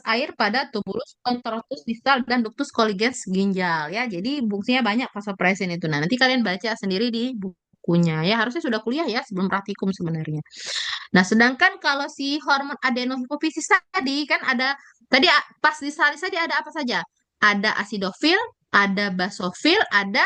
air pada tubulus kontrotus distal dan ductus colligens ginjal ya. Jadi fungsinya banyak vasopressin itu. Nah, nanti kalian baca sendiri di bukunya ya. Harusnya sudah kuliah ya sebelum praktikum sebenarnya. Nah, sedangkan kalau si hormon adenohipofisis tadi kan ada tadi pas di salis tadi ada apa saja? Ada asidofil, ada basofil, ada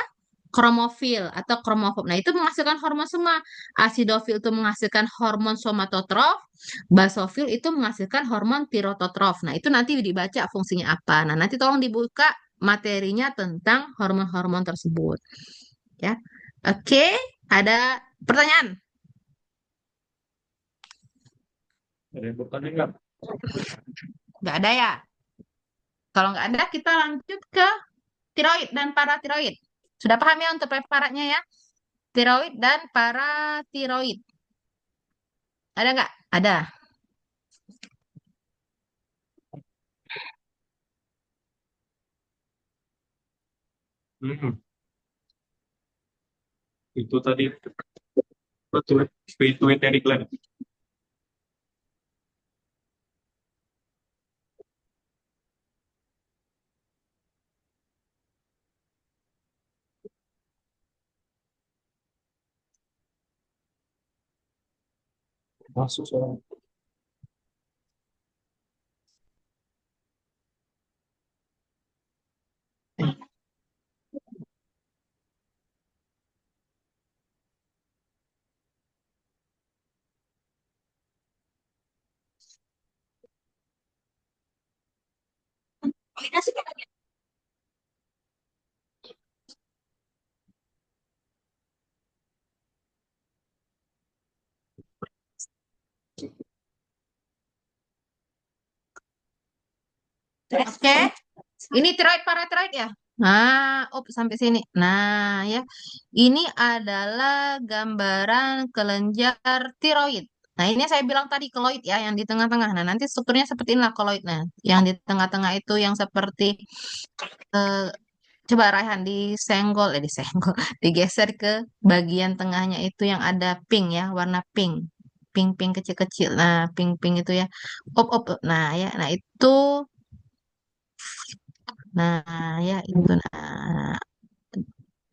kromofil atau kromofob. Nah, itu menghasilkan hormon semua. Asidofil itu menghasilkan hormon somatotrof, basofil itu menghasilkan hormon tirototrof. Nah, itu nanti dibaca fungsinya apa. Nah, nanti tolong dibuka materinya tentang hormon-hormon tersebut. Ya. Oke, ada pertanyaan? Ada yang bertanya nggak? Nggak ada ya? Kalau nggak ada, kita lanjut ke tiroid dan paratiroid. Sudah paham ya untuk preparatnya ya? Tiroid dan paratiroid. Ada nggak? Ada. Hmm, itu tadi betul. Pituitary gland. Masuk soal. Oke. Ini tiroid paratiroid ya? Nah, sampai sini. Nah, ya. Ini adalah gambaran kelenjar tiroid. Nah, ini saya bilang tadi koloid ya, yang di tengah-tengah. Nah, nanti strukturnya seperti inilah koloid. Nah, yang di tengah-tengah itu yang seperti eh, coba Raihan disenggol, digeser ke bagian tengahnya itu yang ada pink ya, warna pink. Pink-pink kecil-kecil. Nah, pink-pink itu ya. Op. Nah, ya. Nah, ya itu.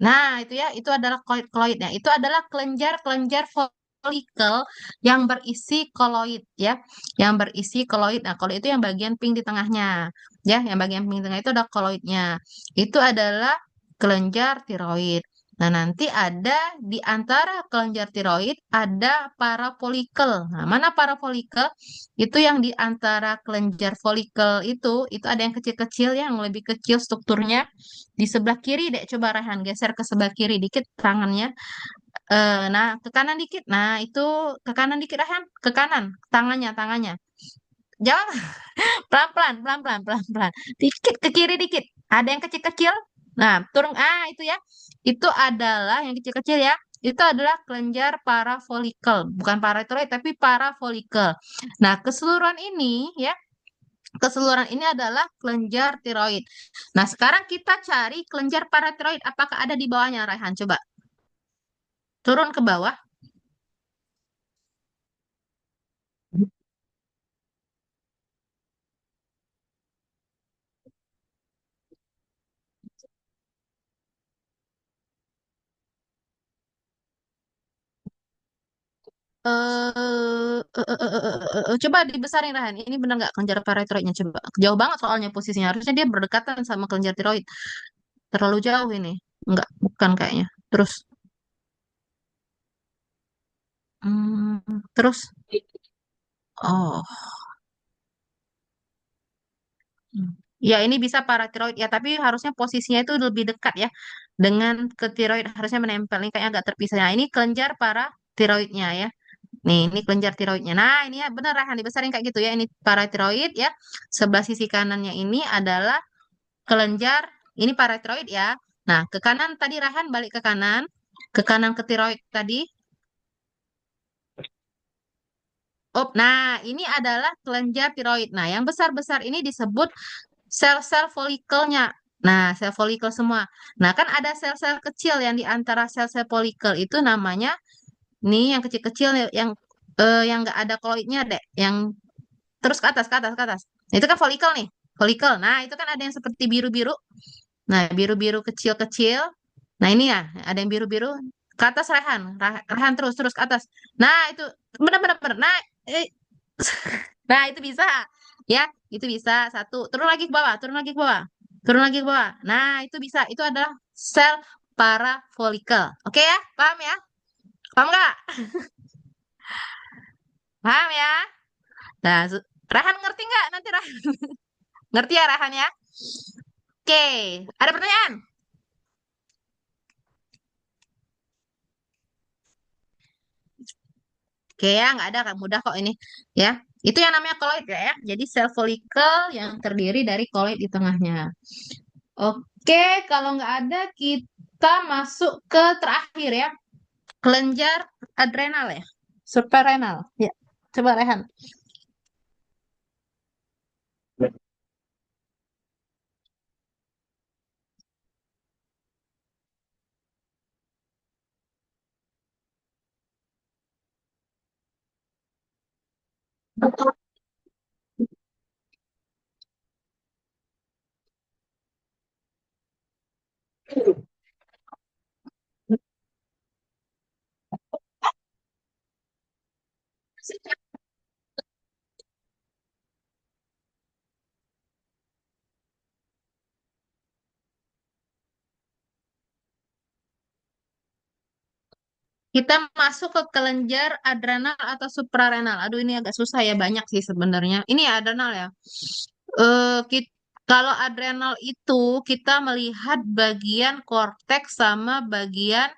Nah, itu ya, itu adalah koloidnya. Itu adalah kelenjar-kelenjar folikel yang berisi koloid ya, yang berisi koloid. Nah, koloid itu yang bagian pink di tengahnya, ya, yang bagian pink di tengah itu ada koloidnya. Itu adalah kelenjar tiroid. Nah, nanti ada di antara kelenjar tiroid ada parafolikel. Nah, mana parafolikel? Itu yang di antara kelenjar folikel itu ada yang kecil-kecil, yang lebih kecil strukturnya di sebelah kiri dek, coba Rehan geser ke sebelah kiri dikit tangannya. Nah, ke kanan dikit. Nah, itu ke kanan dikit Rehan, ke kanan tangannya. Jangan pelan-pelan, pelan-pelan, pelan-pelan. Dikit ke kiri dikit. Ada yang kecil-kecil. Nah, turun itu ya. Itu adalah yang kecil-kecil ya. Itu adalah kelenjar parafolikel, bukan paratiroid tapi parafolikel. Nah, keseluruhan ini ya, keseluruhan ini adalah kelenjar tiroid. Nah, sekarang kita cari kelenjar paratiroid. Apakah ada di bawahnya, Raihan? Coba turun ke bawah. Coba dibesarin, Raihan. Ini benar nggak kelenjar paratiroidnya? Coba. Jauh banget soalnya posisinya. Harusnya dia berdekatan sama kelenjar tiroid. Terlalu jauh ini. Enggak, bukan kayaknya. Terus. Terus. Oh. Hmm. Ya, ini bisa paratiroid ya, tapi harusnya posisinya itu lebih dekat ya dengan ke tiroid, harusnya menempel. Ini kayaknya agak terpisah. Nah, ini kelenjar paratiroidnya ya. Nih, ini kelenjar tiroidnya. Nah, ini ya benar Rahan dibesarin kayak gitu ya. Ini paratiroid ya. Sebelah sisi kanannya ini adalah kelenjar, ini paratiroid ya. Nah, ke kanan tadi Rahan balik ke kanan ke tiroid tadi. Oh, nah ini adalah kelenjar tiroid. Nah, yang besar-besar ini disebut sel-sel folikelnya. Nah, sel folikel semua. Nah, kan ada sel-sel kecil yang di antara sel-sel folikel itu namanya nih yang kecil-kecil yang nggak ada koloidnya deh, yang terus ke atas. Nah, itu kan folikel nih. Folikel. Nah, itu kan ada yang seperti biru-biru. Nah, biru-biru kecil-kecil. Nah, ini ya, ada yang biru-biru. Ke atas rehan. Rehan terus, terus ke atas. Nah, itu benar-benar. Nah, eh, nah, itu bisa. Ya, itu bisa. Satu. Turun lagi ke bawah, turun lagi ke bawah. Turun lagi ke bawah. Nah, itu bisa. Itu adalah sel parafolikel. Oke ya? Paham ya? Paham nggak? Paham ya? Nah, Rahan ngerti nggak nanti Rahan? Ngerti ya Rahan ya? Oke, ada pertanyaan? Oke ya, nggak ada, kan mudah kok ini. Ya, itu yang namanya koloid ya. Jadi sel folikel yang terdiri dari koloid di tengahnya. Oke, kalau nggak ada, kita masuk ke terakhir ya. Kelenjar adrenal ya. Suprarenal. Ya, coba Rehan. Kita masuk ke kelenjar adrenal atau suprarenal. Aduh, ini agak susah ya, banyak sih sebenarnya. Ini ya adrenal ya. Kalau adrenal itu kita melihat bagian korteks sama bagian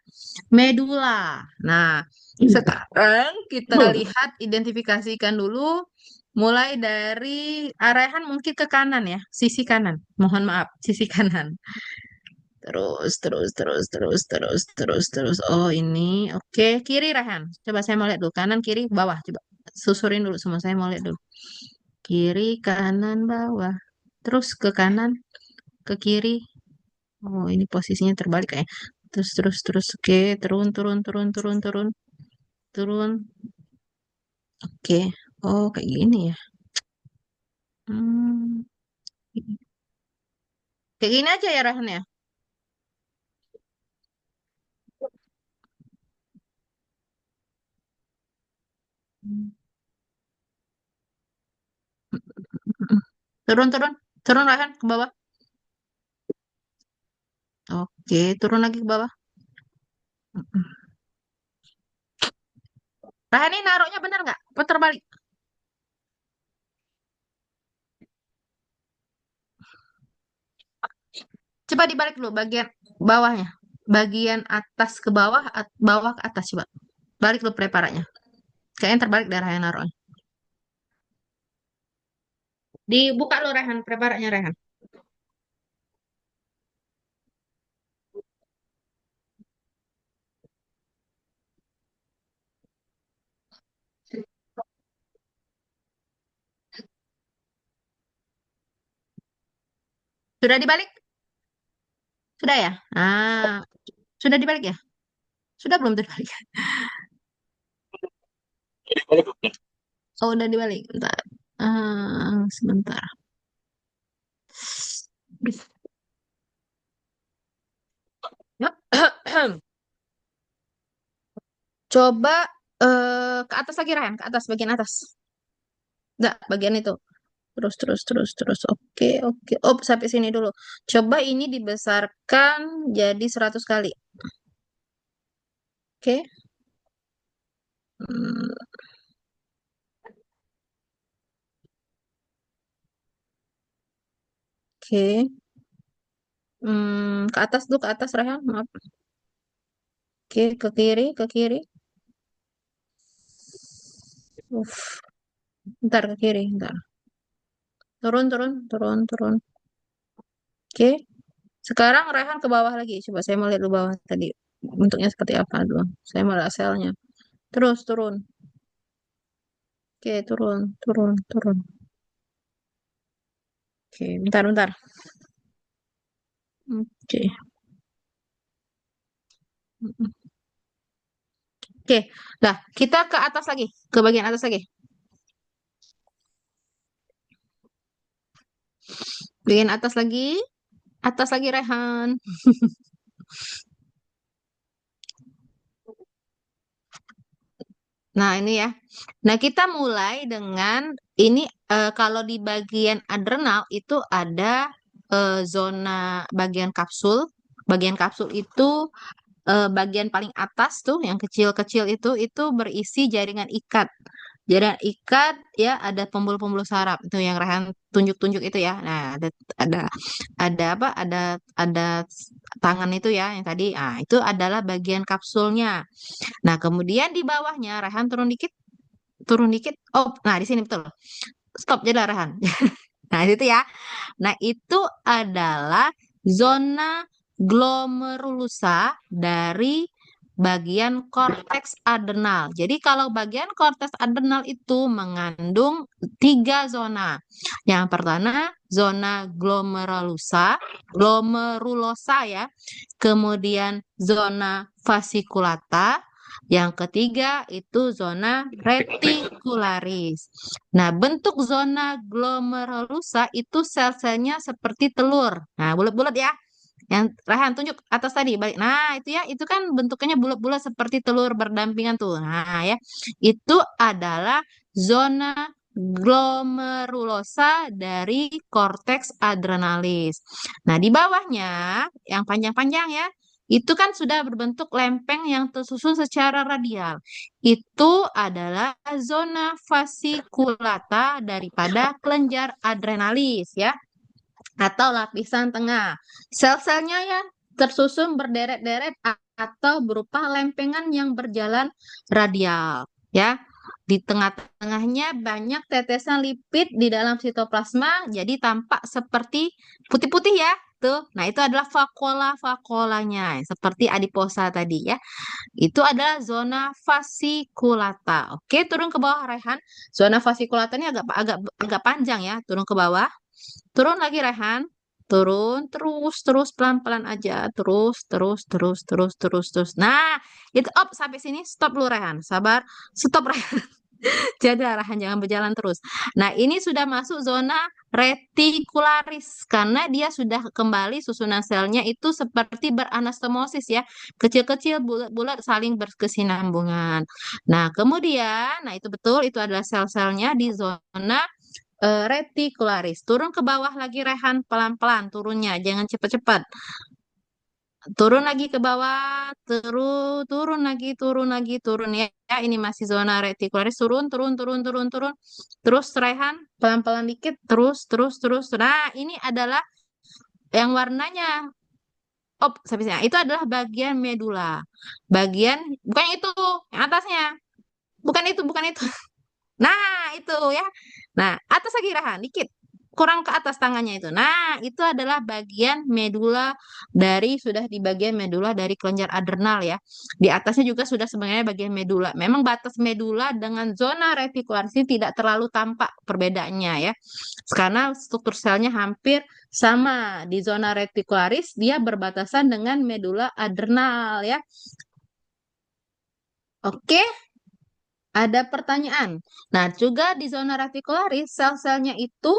medula. Nah, sekarang kita lihat identifikasikan dulu mulai dari arahan mungkin ke kanan ya, sisi kanan. Mohon maaf, sisi kanan. Terus. Oh, ini. Oke, kiri Rehan. Coba saya mau lihat dulu. Kanan, kiri, bawah. Coba susurin dulu semua. Saya mau lihat dulu. Kiri, kanan, bawah. Terus ke kanan, ke kiri. Oh, ini posisinya terbalik kayak. Terus. Oke, turun. Turun. Oke. Oh, kayak gini ya. Hmm. Kayak gini aja ya Rehan ya. Turun. Turun Rehan ke bawah. Oke, turun lagi ke bawah. Rehan ini naruhnya benar nggak? Putar balik. Coba dibalik dulu bagian bawahnya. Bagian atas ke bawah, bawah ke atas coba. Balik dulu preparatnya. Kayaknya terbalik dari Rehan naruhnya. Dibuka lu Rehan, preparatnya Rehan. Sudah dibalik? Sudah ya? Ah, sudah dibalik ya? Sudah belum dibalik? Oh, udah dibalik. Bentar. Sebentar. Coba ke atas lagi Rehan, ke atas bagian atas. Enggak, bagian itu. Terus. Oke. Oh, sampai sini dulu. Coba ini dibesarkan jadi 100 kali. Oke. Hmm, Oke. Ke atas dulu, ke atas Rehan. Maaf. Oke, ke kiri. Uf, ntar ke kiri, ntar. Turun. Oke. Sekarang Rehan ke bawah lagi. Coba saya mau lihat ke bawah tadi. Bentuknya seperti apa dulu. Saya mau lihat selnya. Terus turun. Oke, turun. Oke, bentar. Oke. Oke, nah kita ke atas lagi, ke bagian atas lagi. Bagian atas lagi Rehan. Nah, ini ya. Nah, kita mulai dengan ini kalau di bagian adrenal itu ada zona bagian kapsul. Bagian kapsul itu bagian paling atas tuh yang kecil-kecil itu berisi jaringan ikat. Jaringan ikat ya ada pembuluh-pembuluh saraf itu yang Rehan tunjuk-tunjuk itu ya. Nah, ada ada apa? Ada tangan itu ya yang tadi. Ah, itu adalah bagian kapsulnya. Nah, kemudian di bawahnya Rehan turun dikit, turun dikit. Oh, nah di sini betul. Stop jadi Rehan. Nah, itu ya. Nah, itu adalah zona glomerulusa dari bagian korteks adrenal. Jadi kalau bagian korteks adrenal itu mengandung tiga zona. Yang pertama zona glomerulosa ya. Kemudian zona fasciculata. Yang ketiga itu zona reticularis. Nah, bentuk zona glomerulosa itu sel-selnya seperti telur. Nah, bulat-bulat ya. Yang Rehan tunjuk atas tadi balik. Nah, itu ya, itu kan bentuknya bulat-bulat seperti telur berdampingan tuh. Nah, ya. Itu adalah zona glomerulosa dari korteks adrenalis. Nah, di bawahnya yang panjang-panjang ya, itu kan sudah berbentuk lempeng yang tersusun secara radial. Itu adalah zona fasciculata daripada kelenjar adrenalis ya atau lapisan tengah. Sel-selnya ya tersusun berderet-deret atau berupa lempengan yang berjalan radial ya. Di tengah-tengahnya banyak tetesan lipid di dalam sitoplasma jadi tampak seperti putih-putih ya. Tuh. Nah, itu adalah vakuola-vakuolanya seperti adiposa tadi ya. Itu adalah zona fasciculata. Oke, turun ke bawah Rehan. Zona fasciculata ini agak agak agak panjang ya, turun ke bawah. Turun lagi Rehan. Turun terus pelan-pelan aja. Terus. Nah, itu up sampai sini stop lu Rehan. Sabar. Stop Rehan. Jadi arahan jangan berjalan terus. Nah, ini sudah masuk zona retikularis karena dia sudah kembali susunan selnya itu seperti beranastomosis ya. Kecil-kecil bulat-bulat saling berkesinambungan. Nah, kemudian nah itu betul itu adalah sel-selnya di zona retikularis. Turun ke bawah lagi Rehan pelan-pelan turunnya, jangan cepat-cepat. Turun lagi ke bawah, turun ya. Ya, ini masih zona retikularis, turun. Terus Rehan, pelan-pelan dikit, terus. Nah, ini adalah yang warnanya, oh, habisnya. Itu adalah bagian medula. Bagian, bukan itu, yang atasnya. Bukan itu. Nah, itu ya. Nah, atas lagi Rahan, dikit. Kurang ke atas tangannya itu. Nah, itu adalah bagian medula dari, sudah di bagian medula dari kelenjar adrenal ya. Di atasnya juga sudah sebenarnya bagian medula. Memang batas medula dengan zona retikularis ini tidak terlalu tampak perbedaannya ya. Karena struktur selnya hampir sama. Di zona retikularis dia berbatasan dengan medula adrenal ya. Oke. Ada pertanyaan. Nah, juga di zona retikularis, sel-selnya itu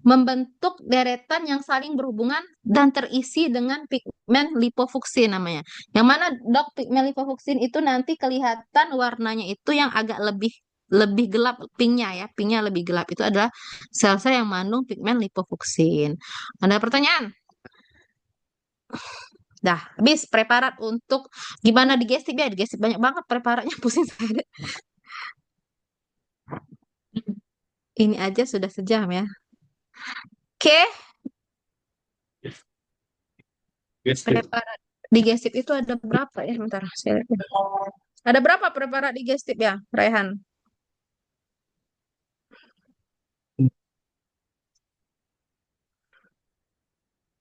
membentuk deretan yang saling berhubungan dan terisi dengan pigmen lipofuksin namanya. Yang mana dok pigmen lipofuksin itu nanti kelihatan warnanya itu yang agak lebih lebih gelap pinknya ya, pinknya lebih gelap itu adalah sel-sel yang mengandung pigmen lipofuksin. Ada pertanyaan? Dah, habis preparat untuk gimana digestif ya, digestif banyak banget preparatnya pusing saya. Ini aja sudah sejam ya. Oke, Gestif. preparat digestif itu ada berapa ya? Bentar, saya lihat dulu. Ada berapa preparat digestif ya, Raihan?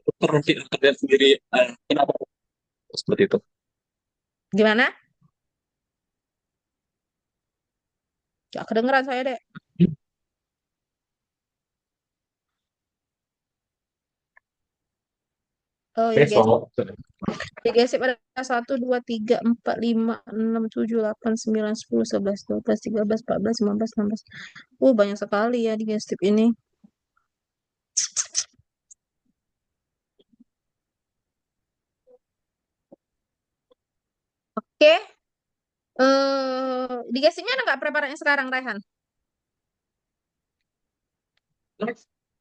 Dokter nanti terlihat sendiri kenapa seperti itu. Gimana? Gak kedengeran saya, Dek. Oh, digestif. Besok. Digestif ada 1, 2, 3, 4, 5, 6, 7, 8, 9, 10, 11, 12, 13, 14, 15. Banyak sekali ya digestif ini. Oke, di casingnya ada nggak preparatnya sekarang, Raihan?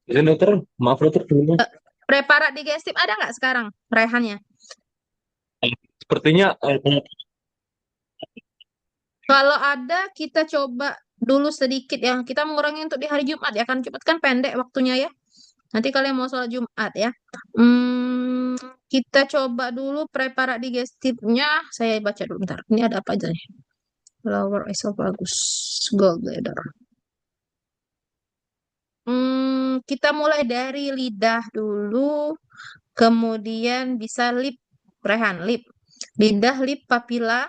Izin dokter, maaf dokter dulunya. Eh, Preparat digestif ada nggak sekarang, Raihannya? Sepertinya Kalau ada, kita coba dulu sedikit ya. Kita mengurangi untuk di hari Jumat ya, kan Jumat kan pendek waktunya ya. Nanti kalian mau sholat Jumat ya. Hmm, kita coba dulu preparat digestifnya. Saya baca dulu bentar. Ini ada apa aja nih? Lower esophagus, gallbladder. Kita mulai dari lidah dulu, kemudian bisa lip, Rehan, lip. Lidah, lip, papila.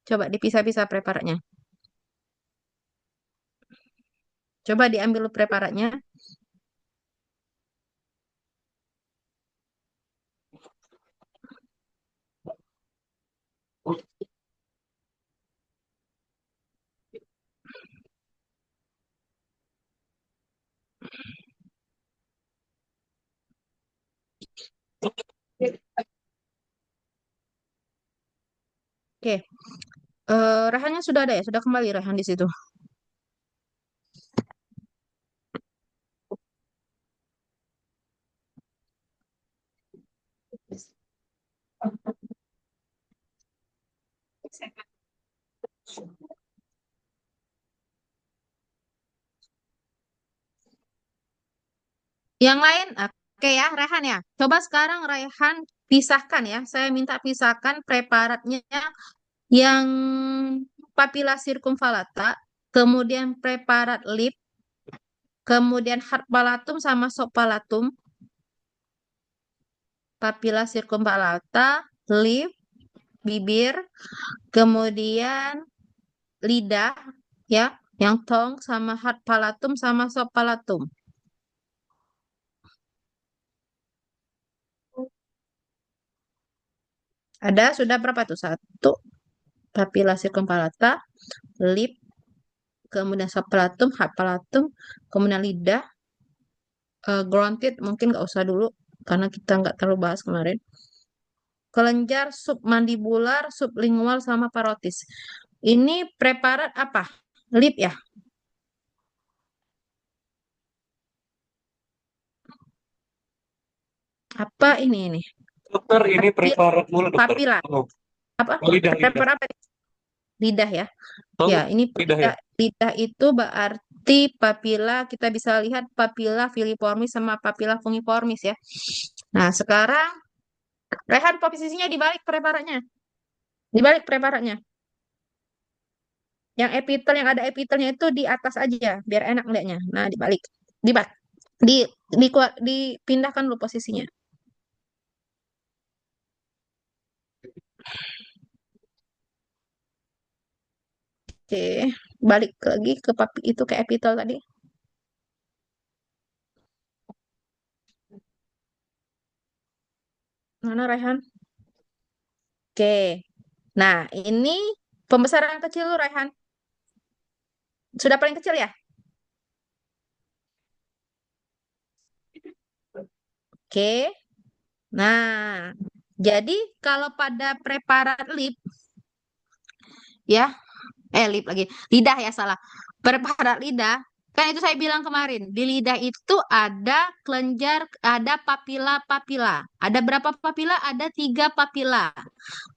Coba dipisah-pisah preparatnya. Coba diambil preparatnya. Oke, Rehannya sudah ada ya? Sudah kembali Rehan di situ. Yang lain, oke ya, Rehan ya. Coba sekarang Rehan pisahkan ya. Saya minta pisahkan preparatnya yang papilla circumvallata, kemudian preparat lip, kemudian hard palatum sama soft palatum, papilla circumvallata, lip, bibir, kemudian lidah ya, yang tongue sama hard palatum sama soft palatum. Ada sudah berapa tuh? Satu, papilla circumvallata, lip, kemudian subpalatum, hard palatum, kemudian lidah, grunted mungkin nggak usah dulu karena kita nggak terlalu bahas kemarin. Kelenjar submandibular, sublingual sama parotis. Ini preparat apa? Lip ya? Apa ini? dokter ini Papil, preparat mulu dokter. papila. Oh, Apa? oh, lidah lidah. Preparat apa? Lidah ya? Oh, Ya, ini lidah ya. lidah, lidah itu berarti papila. Kita bisa lihat papila filiformis sama papila fungiformis ya. Nah, sekarang Rehan posisinya dibalik preparatnya. Dibalik preparatnya. Yang epitel yang ada epitelnya itu di atas aja biar enak ngeliatnya. Nah, dibalik. Dibalik. Dipindahkan dulu posisinya. Oke, balik lagi ke papi itu ke epitel tadi. Mana Rehan? Oke. Nah, ini pembesaran kecil lu Rehan. Sudah paling kecil ya? Oke. Nah, jadi kalau pada preparat lip ya, lip lagi. Lidah ya salah. Preparat lidah, kan itu saya bilang kemarin, di lidah itu ada kelenjar, ada papila-papila. Ada berapa papila? Ada 3 papila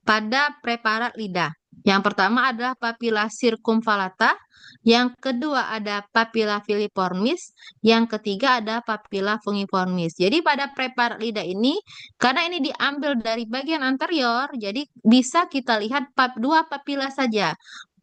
pada preparat lidah. Yang pertama adalah papilla circumvallata, yang kedua ada papilla filiformis, yang ketiga ada papilla fungiformis. Jadi pada preparat lidah ini, karena ini diambil dari bagian anterior, jadi bisa kita lihat dua papilla saja.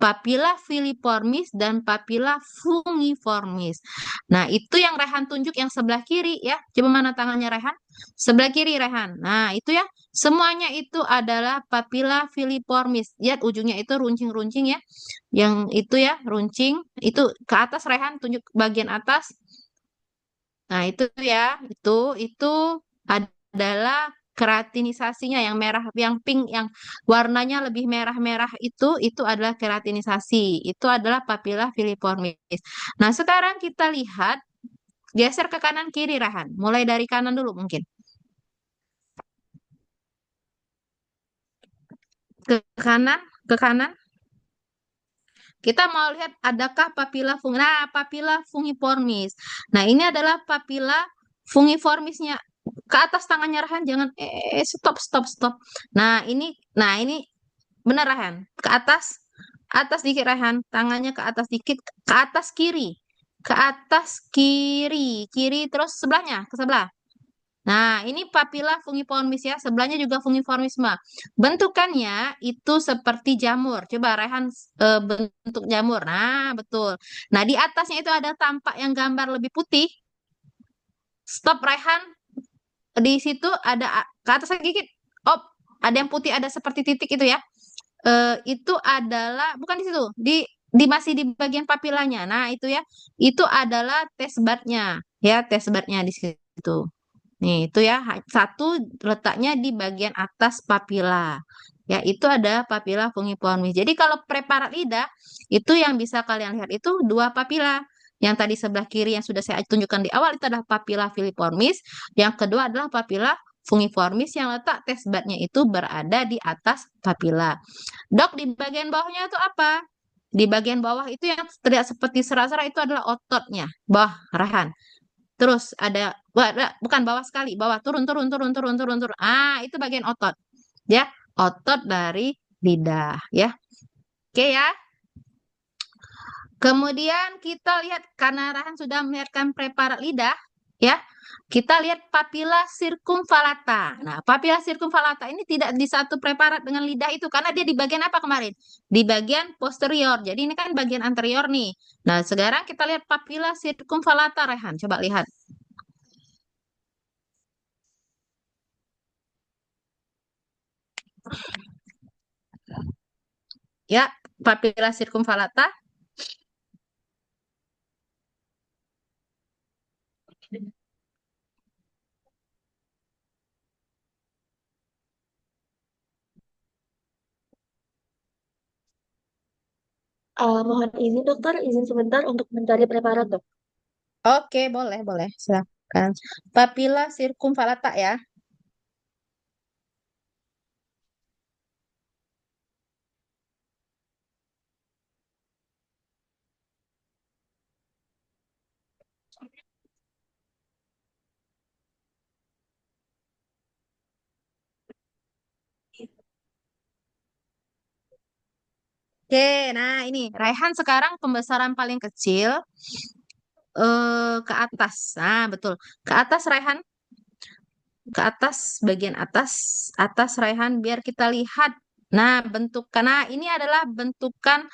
Papilla filiformis dan papilla fungiformis. Nah, itu yang Rehan tunjuk yang sebelah kiri ya. Coba mana tangannya Rehan? Sebelah kiri Rehan. Nah, itu ya. Semuanya itu adalah papilla filiformis. Lihat ujungnya itu runcing-runcing ya. Yang itu ya, runcing. Itu ke atas Rehan, tunjuk bagian atas. Nah, itu ya, itu adalah keratinisasinya yang merah, yang pink, yang warnanya lebih merah-merah itu adalah keratinisasi. Itu adalah papilla filiformis. Nah, sekarang kita lihat geser ke kanan kiri Rehan. Mulai dari kanan dulu mungkin. ke kanan. Kita mau lihat adakah papila nah, papila fungiformis. Nah, ini adalah papila fungiformisnya. Ke atas tangannya Rahan, jangan stop stop stop. Nah, ini benar Rahan. Ke atas, atas dikit Rahan, tangannya ke atas dikit, ke atas kiri. Ke atas kiri, kiri terus sebelahnya, ke sebelah. Nah, ini papila fungiformis ya. Sebelahnya juga fungiformisme. Bentukannya itu seperti jamur. Coba Rehan bentuk jamur. Nah, betul. Nah, di atasnya itu ada tampak yang gambar lebih putih. Stop Rehan. Di situ ada ke atas lagi dikit. Oh, ada yang putih, ada seperti titik itu ya. Itu adalah bukan di situ. Di masih di bagian papilanya. Nah, itu ya. Itu adalah tes batnya. Ya, tes batnya di situ. Nih, itu ya, satu letaknya di bagian atas papila. Ya, itu ada papila fungiformis. Jadi kalau preparat lidah, itu yang bisa kalian lihat itu dua papila. Yang tadi sebelah kiri yang sudah saya tunjukkan di awal itu adalah papila filiformis. Yang kedua adalah papila fungiformis yang letak tesbatnya itu berada di atas papila. Dok, di bagian bawahnya itu apa? Di bagian bawah itu yang terlihat seperti serat-serat itu adalah ototnya, bawah rahan. Terus ada bukan bawah sekali, bawah turun turun turun turun turun turun. Ah, itu bagian otot. Ya, otot dari lidah ya. Oke ya. Kemudian kita lihat karena Rahan sudah melihatkan preparat lidah ya. Kita lihat papila circumvallata. Nah, papila circumvallata ini tidak di satu preparat dengan lidah itu karena dia di bagian apa kemarin? Di bagian posterior. Jadi ini kan bagian anterior nih. Nah, sekarang kita lihat papila circumvallata Rehan. Coba lihat. Ya, papila circumvallata. Mohon izin dokter, izin sebentar untuk mencari preparat dok. Oke, boleh, boleh. Silakan. Papila circumvallata ya. Oke, nah ini Raihan sekarang pembesaran paling kecil ke atas. Nah, betul. Ke atas Raihan, ke atas bagian atas Raihan biar kita lihat. Nah, bentuk karena ini adalah bentukan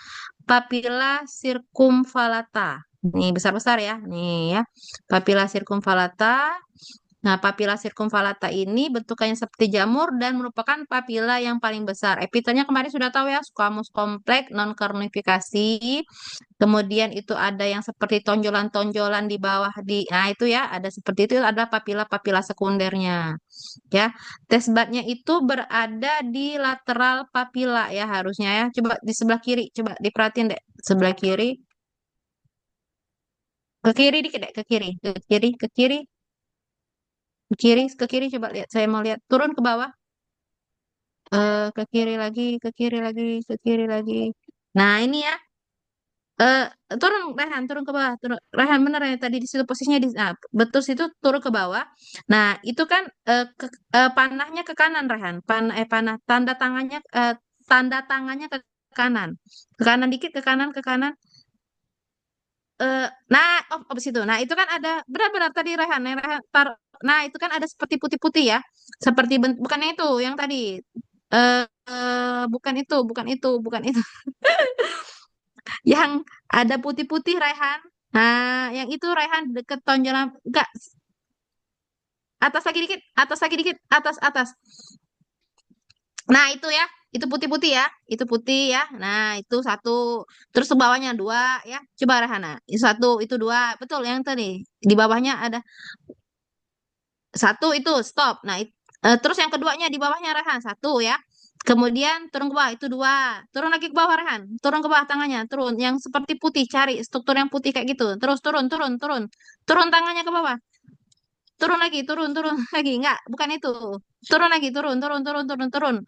papila circumvallata. Nih besar-besar ya. Nih ya. Papila circumvallata. Nah, papila circumvallata ini bentukannya seperti jamur dan merupakan papila yang paling besar. Epitelnya kemarin sudah tahu ya, squamous kompleks, non-kornifikasi. Kemudian itu ada yang seperti tonjolan-tonjolan di bawah nah itu ya, ada seperti itu adalah papila-papila sekundernya. Ya, tesbatnya itu berada di lateral papila ya harusnya ya. Coba di sebelah kiri, coba diperhatiin deh, sebelah kiri. Ke kiri dikit deh, ke kiri, ke kiri, ke kiri. Ke kiri coba lihat. Saya mau lihat turun ke bawah. Ke kiri lagi, ke kiri lagi, ke kiri lagi. Nah, ini ya. Eh turun Rehan, turun ke bawah. Turun. Rehan bener ya tadi di situ posisinya nah, betul situ turun ke bawah. Nah, itu kan panahnya ke kanan Rehan. Panah tanda tangannya ke kanan. Ke kanan dikit, ke kanan, ke kanan. Eh nah, oh situ. Nah, itu kan ada benar-benar tadi Rehan, yang Rehan nah, itu kan ada seperti putih-putih ya. Seperti bukannya itu yang tadi. Bukan itu, bukan itu, bukan itu. Yang ada putih-putih Raihan. Nah, yang itu Raihan deket tonjolan enggak atas lagi dikit, atas atas. Nah, itu ya, itu putih-putih ya, itu putih ya. Nah, itu satu. Terus ke bawahnya dua ya. Coba Raihan. Nah, itu satu, itu dua. Betul yang tadi. Di bawahnya ada satu itu stop. Nah, terus yang keduanya di bawahnya Rehan satu ya. Kemudian turun ke bawah itu dua. Turun lagi ke bawah Rehan. Turun ke bawah tangannya. Turun yang seperti putih. Cari struktur yang putih kayak gitu. Terus turun, turun, turun. Turun tangannya ke bawah. turun lagi, turun lagi. Enggak, bukan itu. Turun lagi, turun.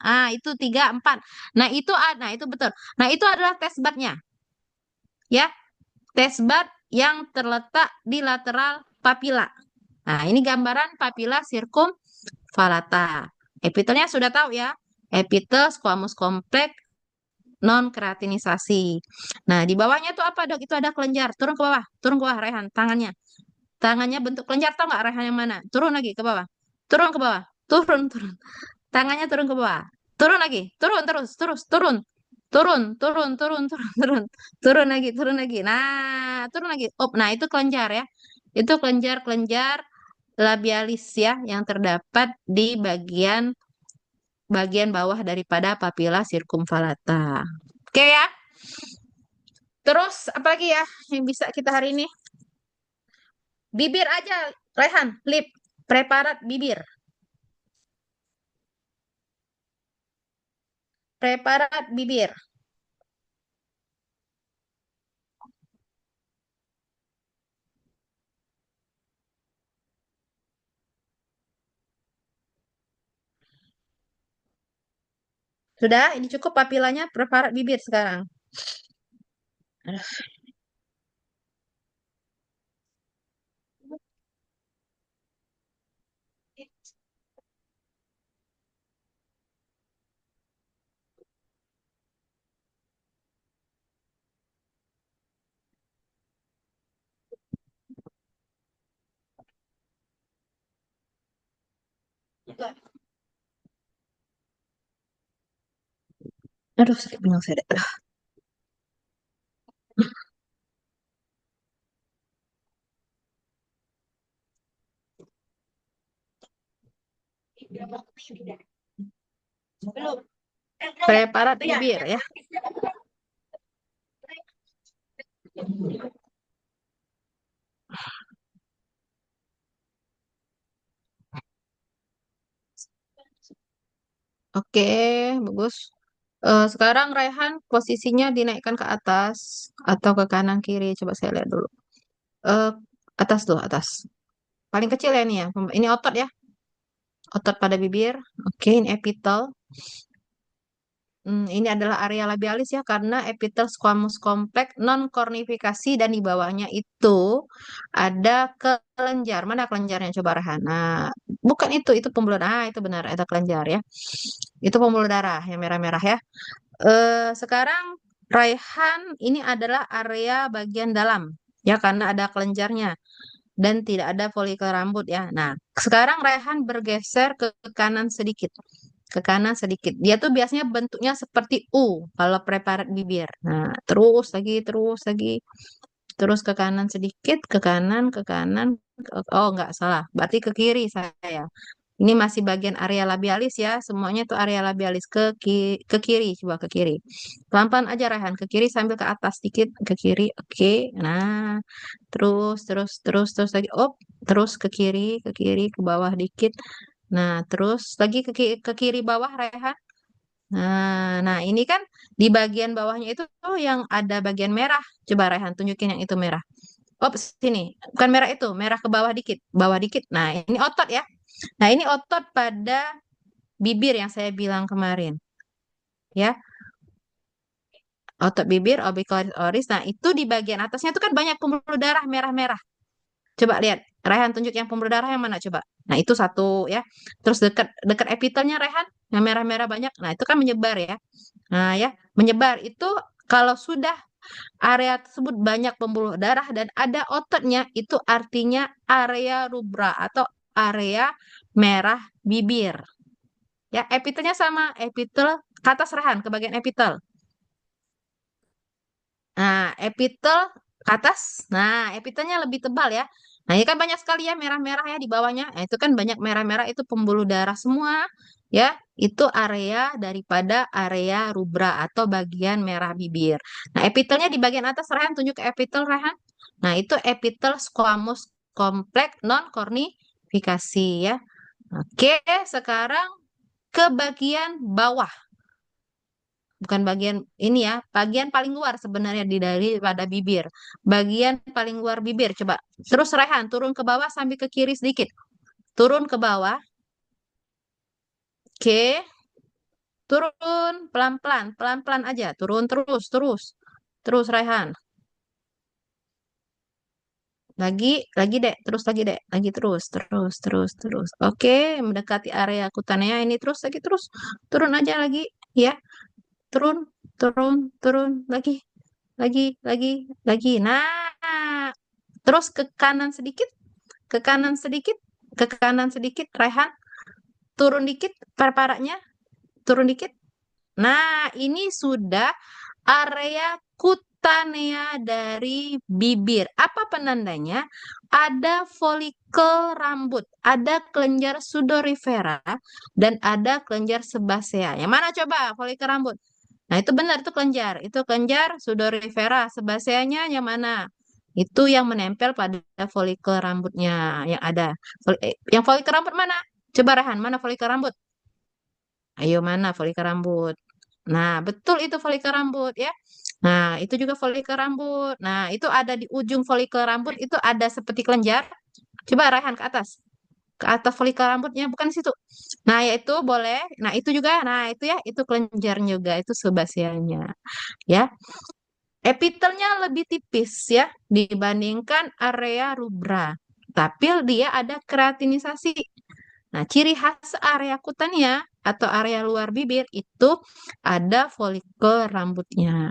Ah, itu 3, 4. Nah itu betul. Nah, itu adalah test budnya, ya. Test bud yang terletak di lateral papila. Nah, ini gambaran papila circumvallata. Epitelnya sudah tahu ya. Epitel squamous kompleks non keratinisasi. Nah, di bawahnya tuh apa, Dok? Itu ada kelenjar. Turun ke bawah, Rehan, tangannya. Tangannya bentuk kelenjar, tau nggak Rehan yang mana? Turun lagi ke bawah. Turun ke bawah. Turun. Tangannya turun ke bawah. Turun lagi. Turun. Turun. Turun lagi. Nah, turun lagi. Oh, nah itu kelenjar ya. Itu kelenjar-kelenjar labialis ya yang terdapat di bagian bawah daripada papilla circumvallata. Oke ya. Terus apa lagi ya yang bisa kita hari ini? Bibir aja, Rehan, lip, preparat bibir. Preparat bibir. Sudah, ini cukup papilanya preparat bibir sekarang. Aduh. Aduh, sakit pinggang saya. Aduh. Belum. Preparat bibir ya. Oke, bagus. Sekarang Raihan posisinya dinaikkan ke atas atau ke kanan kiri. Coba saya lihat dulu. Eh, atas tuh, atas. Paling kecil ya ini ya. Ini otot ya. Otot pada bibir. Oke, ini epitel. Ini adalah area labialis ya karena epitel squamous kompleks non kornifikasi dan di bawahnya itu ada kelenjar. Mana kelenjarnya coba Rehan? Nah, bukan itu pembuluh darah. Ah, itu benar, ada kelenjar ya. Itu pembuluh darah yang merah-merah ya. Sekarang Raihan ini adalah area bagian dalam ya karena ada kelenjarnya dan tidak ada folikel rambut ya. Nah, sekarang Raihan bergeser ke kanan sedikit. Ke kanan sedikit. Dia tuh biasanya bentuknya seperti U kalau preparat bibir. Nah, terus lagi. Terus ke kanan sedikit, ke kanan. Oh, enggak salah. Berarti ke kiri saya. Ini masih bagian area labialis ya. Semuanya itu area labialis ke kiri, coba ke kiri. Pelan-pelan aja Rehan, ke kiri sambil ke atas sedikit, ke kiri. Oke. Nah, terus lagi. Oh, terus ke kiri, ke bawah dikit. Nah, terus lagi ke kiri bawah Rehan. Nah, ini kan di bagian bawahnya itu tuh yang ada bagian merah. Coba Rehan tunjukin yang itu merah. Oh, sini. Bukan merah itu, merah ke bawah dikit. Bawah dikit. Nah, ini otot ya. Nah, ini otot pada bibir yang saya bilang kemarin. Ya, otot bibir, orbicularis oris. Nah, itu di bagian atasnya itu kan banyak pembuluh darah merah-merah. Coba lihat. Rehan tunjuk yang pembuluh darah yang mana coba. Nah, itu satu ya. Terus dekat dekat epitelnya Rehan, yang merah-merah banyak. Nah, itu kan menyebar ya. Nah, ya, menyebar itu kalau sudah area tersebut banyak pembuluh darah dan ada ototnya, itu artinya area rubra atau area merah bibir. Ya, epitelnya sama, epitel ke atas Rehan, ke bagian epitel. Nah, epitel ke atas. Nah, epitelnya lebih tebal ya. Nah, ini kan banyak sekali ya merah-merah ya di bawahnya. Nah, itu kan banyak merah-merah itu pembuluh darah semua. Ya, itu area daripada area rubra atau bagian merah bibir. Nah, epitelnya di bagian atas Rehan, tunjuk ke epitel Rehan. Nah, itu epitel squamous kompleks non kornifikasi ya. Oke, sekarang ke bagian bawah. Bukan bagian ini ya, bagian paling luar sebenarnya dari pada bibir. Bagian paling luar bibir, coba. Terus Rehan turun ke bawah sambil ke kiri sedikit. turun ke bawah. Oke, turun pelan-pelan, pelan-pelan aja, turun terus, terus, terus Raihan. Lagi dek, terus lagi dek, lagi terus, terus, terus, terus. Oke, mendekati area Kutanea ini terus lagi terus, turun aja lagi, ya, turun, turun, turun, lagi, lagi. Nah, terus ke kanan sedikit, ke kanan sedikit, ke kanan sedikit, Raihan, turun dikit, parparanya, turun dikit. Nah, ini sudah area kutanea dari bibir. Apa penandanya? Ada folikel rambut, ada kelenjar sudorifera, dan ada kelenjar sebasea. Yang mana coba folikel rambut? Nah, itu benar, itu kelenjar. Itu kelenjar sudorifera. Sebaseanya yang mana? Itu yang menempel pada folikel rambutnya yang ada. Yang folikel rambut mana? Coba Rehan, mana folikel rambut? Ayo mana folikel rambut? Nah, betul itu folikel rambut ya. Nah, itu juga folikel rambut. Nah, itu ada di ujung folikel rambut itu ada seperti kelenjar. Coba Raihan ke atas. Ke atas folikel rambutnya bukan di situ. Nah, ya itu boleh. Nah, itu juga. Nah, itu ya, itu kelenjarnya juga, itu sebasianya ya. Epitelnya lebih tipis ya dibandingkan area rubra. Tapi dia ada keratinisasi. Nah, ciri khas area kutannya atau area luar bibir itu ada folikel rambutnya,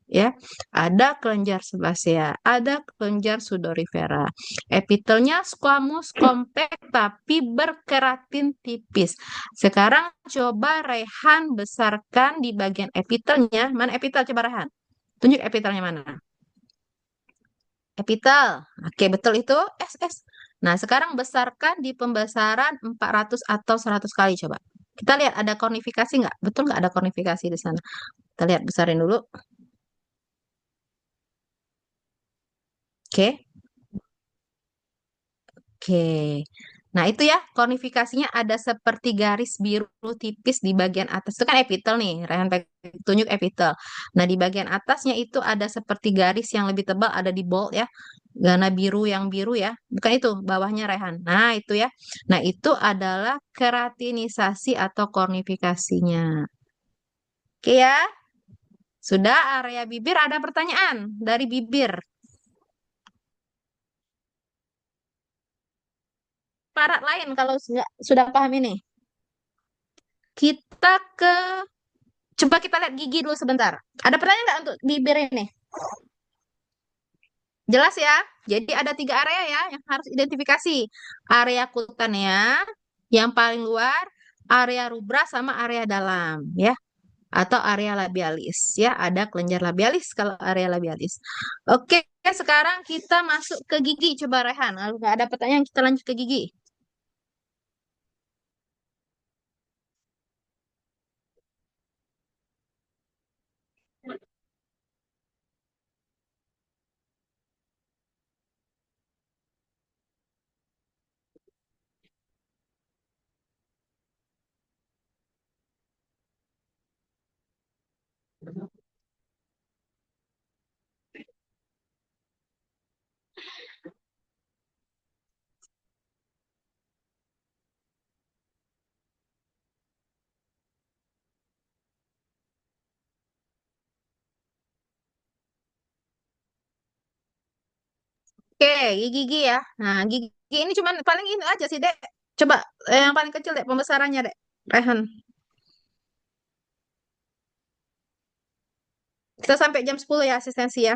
ya. Ada kelenjar sebasea, ada kelenjar sudorifera. Epitelnya squamous kompak tapi berkeratin tipis. Sekarang coba Rehan besarkan di bagian epitelnya. Mana epitel coba Rehan? Tunjuk epitelnya mana? Epitel. Oke, betul itu SS. Nah, sekarang besarkan di pembesaran 400 atau 100 kali coba. Kita lihat ada kornifikasi nggak? Betul nggak ada kornifikasi di sana? Kita lihat besarin dulu. Oke. Oke. Nah, itu ya, kornifikasinya ada seperti garis biru tipis di bagian atas. Itu kan epitel nih, Rehan tunjuk epitel. Nah, di bagian atasnya itu ada seperti garis yang lebih tebal, ada di bold ya. Warna biru yang biru ya. Bukan itu, bawahnya Rehan. Nah, itu ya. Nah, itu adalah keratinisasi atau kornifikasinya. Oke ya. Sudah area bibir, ada pertanyaan dari bibir. Para lain kalau sudah paham ini. Kita ke Coba kita lihat gigi dulu sebentar. Ada pertanyaan nggak untuk bibir ini? Jelas ya? Jadi ada 3 area ya yang harus identifikasi. Area kutanea, yang paling luar, area rubra, sama area dalam ya. Atau area labialis ya. Ada kelenjar labialis kalau area labialis. Oke, sekarang kita masuk ke gigi. Coba Rehan, kalau nggak ada pertanyaan kita lanjut ke gigi. Oke, gigi ya. Nah, gigi ini cuman paling ini aja sih, Dek. Coba yang paling kecil, Dek, pembesarannya, Dek. Rehan. Kita sampai jam 10 ya asistensi ya.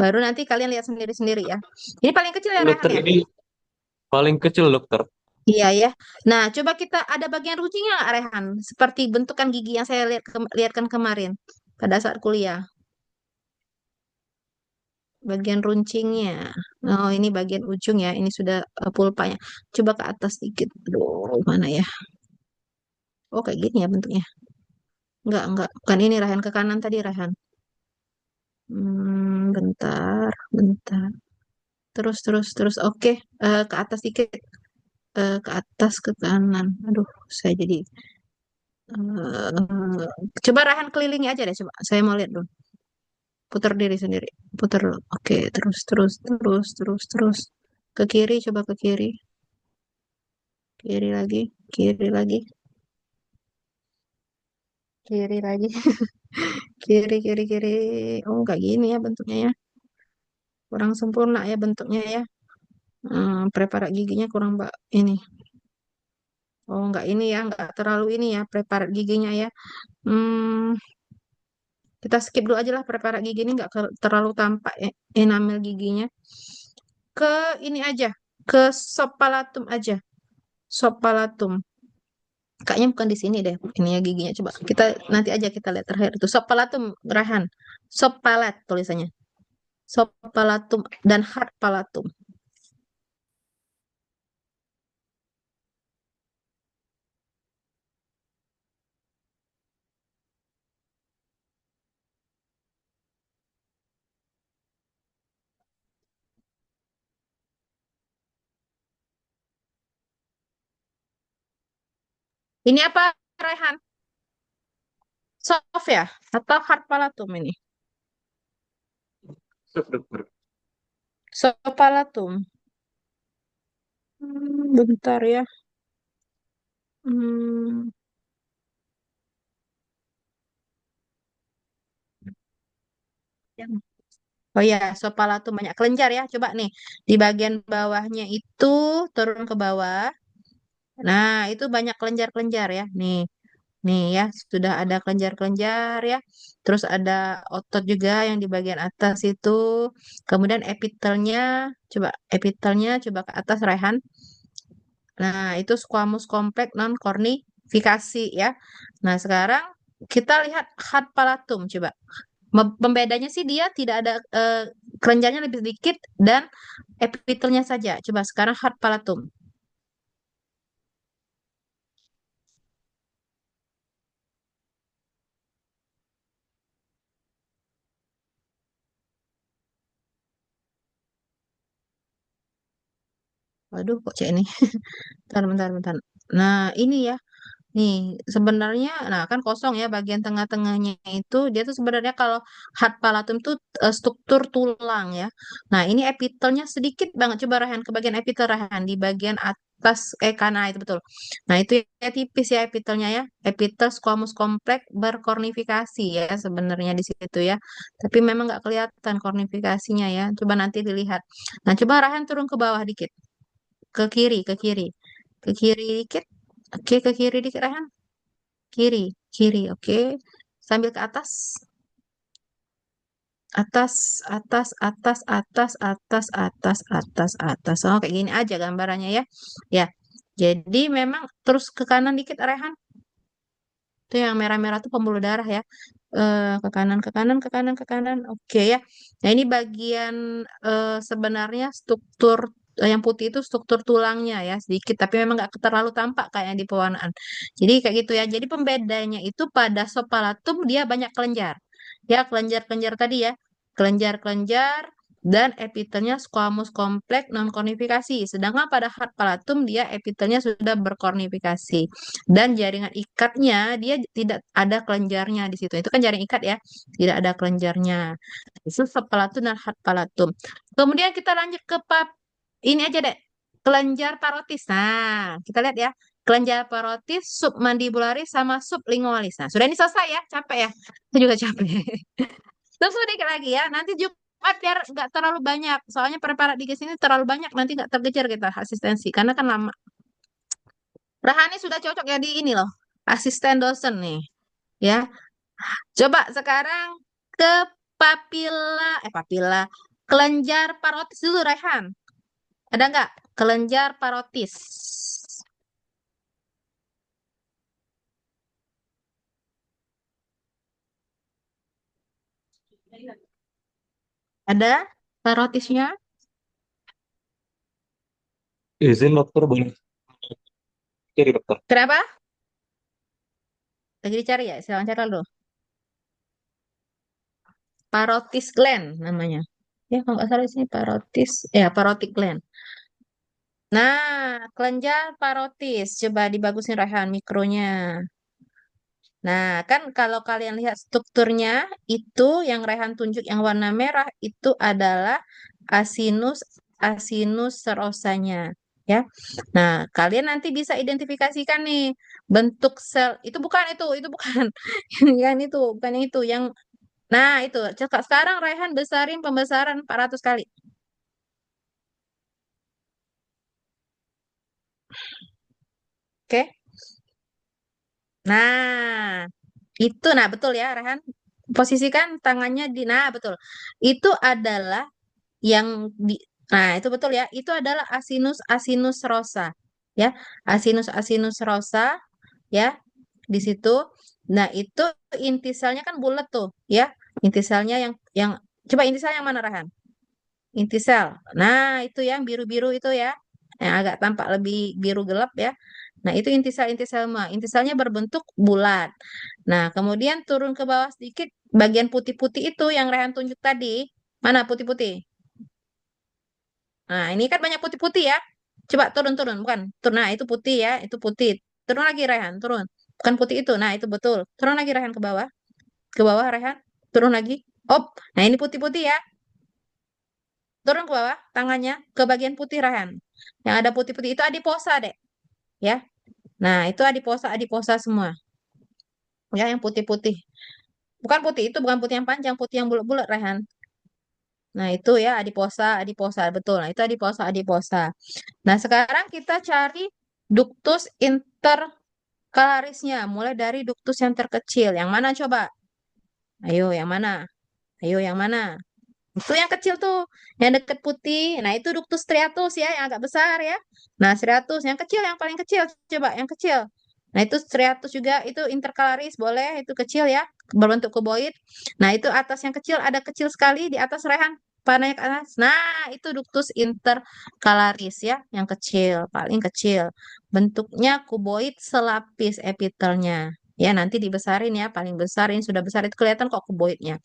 Baru nanti kalian lihat sendiri-sendiri ya. Ini paling kecil ya Rehan Dokter ya? ini paling kecil dokter. Iya ya. Nah, coba kita ada bagian runcingnya nggak Rehan? Seperti bentukan gigi yang saya lihatkan kemarin pada saat kuliah. Bagian runcingnya. Oh, ini bagian ujung ya. Ini sudah pulpanya. Coba ke atas dikit. Aduh, mana ya? Oh, kayak gini ya bentuknya. Enggak. Bukan ini Rehan. Ke kanan tadi Rehan. Bentar. Terus. Oke, ke atas dikit. Ke atas ke kanan. Aduh, saya jadi coba Rahan kelilingi aja deh. Coba saya mau lihat dulu. Putar diri sendiri. Putar dulu. Oke, terus. Ke kiri, coba ke kiri. kiri lagi, kiri lagi, kiri lagi, kiri, kiri, kiri. Oh, nggak gini ya bentuknya ya. Kurang sempurna ya bentuknya ya. Preparat giginya kurang ini. Oh, nggak ini ya, nggak terlalu ini ya preparat giginya ya. Hmm, kita skip dulu aja lah preparat gigi ini nggak terlalu tampak ya, enamel giginya. Ke ini aja, ke sop palatum aja. Sop palatum. Kayaknya bukan di sini deh, ini ya giginya. Coba kita nanti aja kita lihat terakhir itu. Sop palatum, Rahan. Sop palat tulisannya. Sop palatum dan hard palatum. Ini apa, Rehan? Soft ya? Atau hard palatum ini? Siap, dokter. Sop palatum. Bentar ya. Hmm, Oh ya, sop palatum banyak kelenjar ya. Coba nih, di bagian bawahnya itu turun ke bawah. Nah, itu banyak kelenjar-kelenjar ya. Nih ya, sudah ada kelenjar-kelenjar ya. Terus ada otot juga yang di bagian atas itu. Kemudian epitelnya coba ke atas Rehan. Nah, itu squamous kompleks non kornifikasi ya. Nah, sekarang kita lihat hard palatum coba. Pembedanya sih dia tidak ada kelenjarnya lebih sedikit dan epitelnya saja. Coba sekarang hard palatum. Waduh, kok cek ini. Bentar, bentar, bentar. Nah, ini ya. Nih, sebenarnya, nah kan kosong ya bagian tengah-tengahnya itu. Dia tuh sebenarnya kalau hard palatum tuh struktur tulang ya. Nah, ini epitelnya sedikit banget. Coba Rehan ke bagian epitel Rehan di bagian atas kanan itu betul. Nah, itu ya tipis ya epitelnya ya. Epitel squamous kompleks berkornifikasi ya sebenarnya di situ ya. Tapi memang nggak kelihatan kornifikasinya ya. Coba nanti dilihat. Nah, coba Rehan turun ke bawah dikit. Ke kiri, ke kiri. Ke kiri dikit. Oke, ke kiri dikit Rehan. Kiri, kiri, oke. Sambil ke atas, atas, atas, atas, atas, atas, atas, atas, atas. Oh, kayak gini aja gambarannya ya. Ya, jadi memang terus ke kanan dikit, Rehan. Itu yang merah-merah tuh pembuluh darah ya. Ke kanan, ke kanan, ke kanan, ke kanan. Oke ya. Nah, ini bagian sebenarnya struktur yang putih itu struktur tulangnya ya sedikit, tapi memang nggak terlalu tampak kayak di pewarnaan. Jadi kayak gitu ya. Jadi pembedanya itu pada sopalatum dia banyak kelenjar. Ya, kelenjar-kelenjar tadi ya. Kelenjar-kelenjar dan epitelnya squamous kompleks non kornifikasi. Sedangkan pada hard palatum dia epitelnya sudah berkornifikasi dan jaringan ikatnya dia tidak ada kelenjarnya di situ. Itu kan jaring ikat ya, tidak ada kelenjarnya. Itu subpalatum dan hard palatum. Kemudian kita lanjut ke ini aja deh, kelenjar parotis. Nah, kita lihat ya. Kelenjar parotis, submandibularis sama sublingualis. Nah, sudah ini selesai ya, capek ya. Saya juga capek. Terus sedikit lagi ya, nanti Jumat biar nggak terlalu banyak. Soalnya preparat di sini terlalu banyak, nanti nggak terkejar kita asistensi. Karena kan lama. Rahani sudah cocok jadi ini loh, asisten dosen nih, ya. Coba sekarang ke papila, kelenjar parotis dulu, Rehan. Ada nggak kelenjar parotis? Ada parotisnya? Izin dokter boleh cari dokter. Kenapa? Lagi dicari ya, saya wawancara dulu. Parotis gland namanya. Ya, kalau nggak salah di sini parotis, ya parotic gland. Nah, kelenjar parotis, coba dibagusin Rehan mikronya. Nah, kan kalau kalian lihat strukturnya, itu yang Rehan tunjuk yang warna merah itu adalah asinus asinus serosanya. ya. Nah, kalian nanti bisa identifikasikan nih bentuk sel itu bukan itu bukan yang itu, bukan yang itu, yang nah itu. Sekarang Raihan besarin pembesaran 400 kali. Oke. Nah, itu nah betul ya Raihan. Posisikan tangannya di nah betul. Itu adalah yang di nah itu betul ya. Itu adalah asinus asinus rosa. Ya, asinus asinus rosa ya di situ. Nah, itu inti selnya kan bulat tuh, ya. Inti selnya yang coba inti sel yang mana, Rahan? Inti sel. Nah, itu yang biru-biru itu ya. Yang agak tampak lebih biru gelap ya. Nah, itu inti sel mah. Inti selnya berbentuk bulat. Nah, kemudian turun ke bawah sedikit bagian putih-putih itu yang Rehan tunjuk tadi. Mana putih-putih? Nah, ini kan banyak putih-putih ya. Coba turun-turun, bukan. Turun. Nah, itu putih ya, itu putih. Turun lagi Rehan, turun. Bukan putih itu. Nah, itu betul. Turun lagi Rehan ke bawah. Ke bawah Rehan. Turun lagi. Op. Nah, ini putih-putih ya. Turun ke bawah tangannya ke bagian putih Rehan. Yang ada putih-putih itu adiposa, Dek. Ya. Nah, itu adiposa adiposa semua. Ya, yang putih-putih. Bukan putih itu, bukan putih yang panjang, putih yang bulat-bulat Rehan. Nah, itu ya adiposa, adiposa betul. Nah, itu adiposa, adiposa. Nah, sekarang kita cari ductus intercalarisnya, mulai dari ductus yang terkecil. Yang mana coba? Ayo, yang mana? Ayo, yang mana? Itu yang kecil tuh, yang deket putih. Nah, itu ductus striatus ya, yang agak besar ya. Nah, striatus yang kecil, yang paling kecil. Coba, yang kecil. Nah, itu striatus juga, itu intercalaris, boleh, itu kecil ya, berbentuk kuboid. Nah, itu atas yang kecil, ada kecil sekali di atas Rehan. Panahnya ke atas. Nah, itu ductus intercalaris ya, yang kecil, paling kecil. Bentuknya kuboid selapis epitelnya. Ya, nanti dibesarin ya, paling besar. Ini sudah besar, itu kelihatan kok kuboidnya.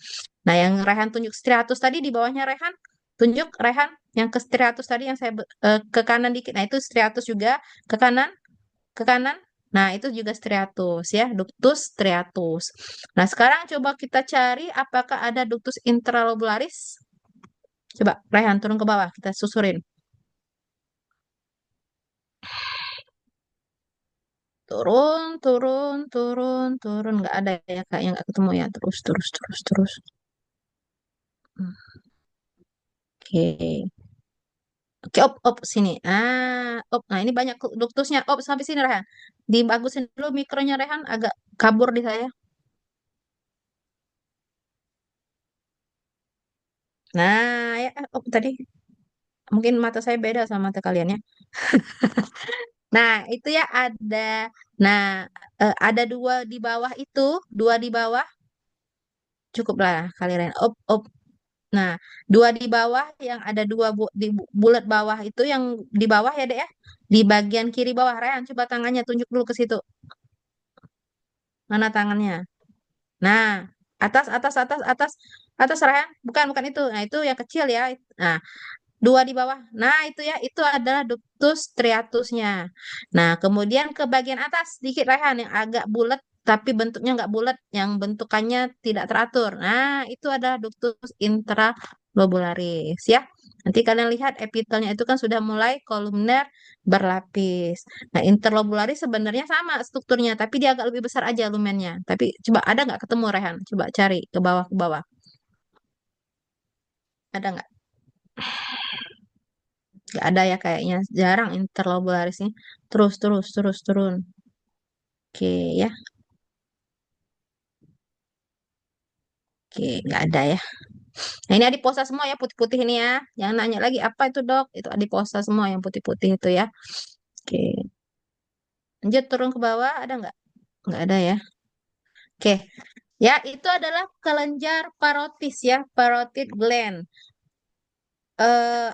Nah, yang Rehan tunjuk striatus tadi di bawahnya Rehan, tunjuk Rehan yang ke striatus tadi yang ke kanan dikit. Nah, itu striatus juga ke kanan, ke kanan. Nah, itu juga striatus ya, ductus striatus. Nah, sekarang coba kita cari apakah ada ductus intralobularis. Coba Rehan turun ke bawah, kita susurin. Turun, turun, turun, turun. Nggak ada ya, Kak, yang nggak ketemu ya. Terus, terus, terus, terus. Oke. Oke, op, sini. Op. Nah, ini banyak duktusnya. Op, sampai sini, Rehan. Dibagusin dulu mikronya, Rehan. Agak kabur di saya. Nah, ya, op tadi. Mungkin mata saya beda sama mata kalian ya. Nah, itu ya ada. Nah, ada dua di bawah itu. Dua di bawah. Cukuplah kalian. Op. Nah, dua di bawah yang ada dua di bulat bawah itu yang di bawah ya, Dek ya. Di bagian kiri bawah, Rehan. Coba tangannya tunjuk dulu ke situ. Mana tangannya? Nah, atas Rehan. Bukan itu. Nah, itu yang kecil ya. Nah, dua di bawah. Nah, itu ya, itu adalah ductus striatusnya. Nah, kemudian ke bagian atas sedikit Rehan yang agak bulat tapi bentuknya nggak bulat, yang bentukannya tidak teratur. Nah, itu adalah ductus intralobularis ya. Nanti kalian lihat epitelnya itu kan sudah mulai kolumner berlapis. Nah, interlobularis sebenarnya sama strukturnya, tapi dia agak lebih besar aja lumennya. Tapi coba ada nggak ketemu Rehan? Coba cari ke bawah ke bawah. Ada nggak? Nggak ada ya kayaknya. Jarang interlobularis ini. Terus, terus, terus, turun. Oke ya. Oke, nggak ada ya. Nah, ini adiposa semua ya, putih-putih ini ya. Jangan nanya lagi, apa itu dok? Itu adiposa semua yang putih-putih itu ya. Oke, lanjut turun ke bawah. Ada nggak? Nggak ada ya. Oke, ya itu adalah kelenjar parotis ya, parotid gland.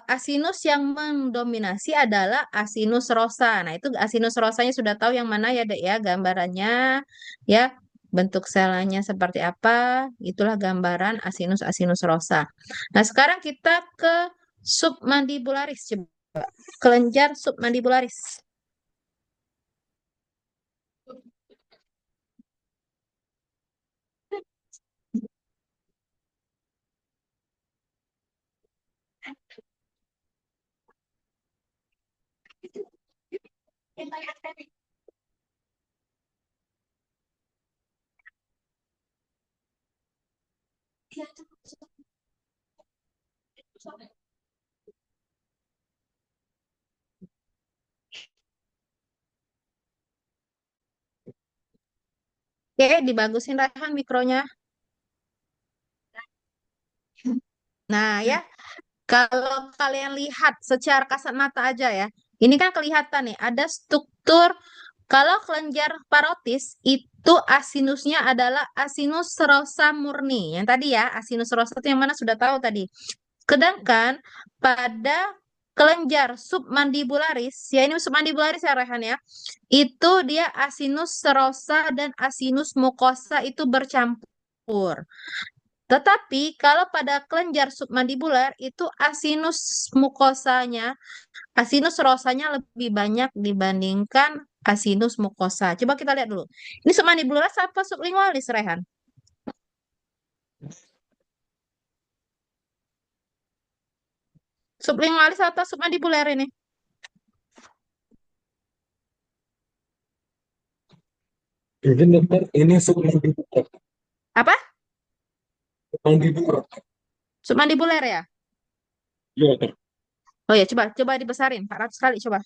Asinus yang mendominasi adalah asinus rosa. Nah, itu asinus rosanya sudah tahu yang mana ya, Dek ya, gambarannya ya, bentuk selnya seperti apa, itulah gambaran asinus asinus rosa. Nah, sekarang kita ke submandibularis coba. Kelenjar submandibularis. Oke, dibagusin Raihan mikronya. Nah, ya, kalau kalian lihat secara kasat mata aja ya, ini kan kelihatan nih, ada struktur. Kalau kelenjar parotis itu asinusnya adalah asinus serosa murni. Yang tadi ya, asinus serosa itu yang mana sudah tahu tadi. Sedangkan pada kelenjar submandibularis, ya ini submandibularis ya Rehan ya, itu dia asinus serosa dan asinus mukosa itu bercampur. Tetapi kalau pada kelenjar submandibular itu asinus mukosanya, asinus rosanya lebih banyak dibandingkan asinus mukosa. Coba kita lihat dulu. Ini submandibularis apa sublingualis, Rehan? Sublingualis atau submandibular ini? Izin dokter, ini submandibular. Apa? Submandibular. Submandibular ya? Iya dokter. Oh ya, coba coba dibesarin 400 kali coba.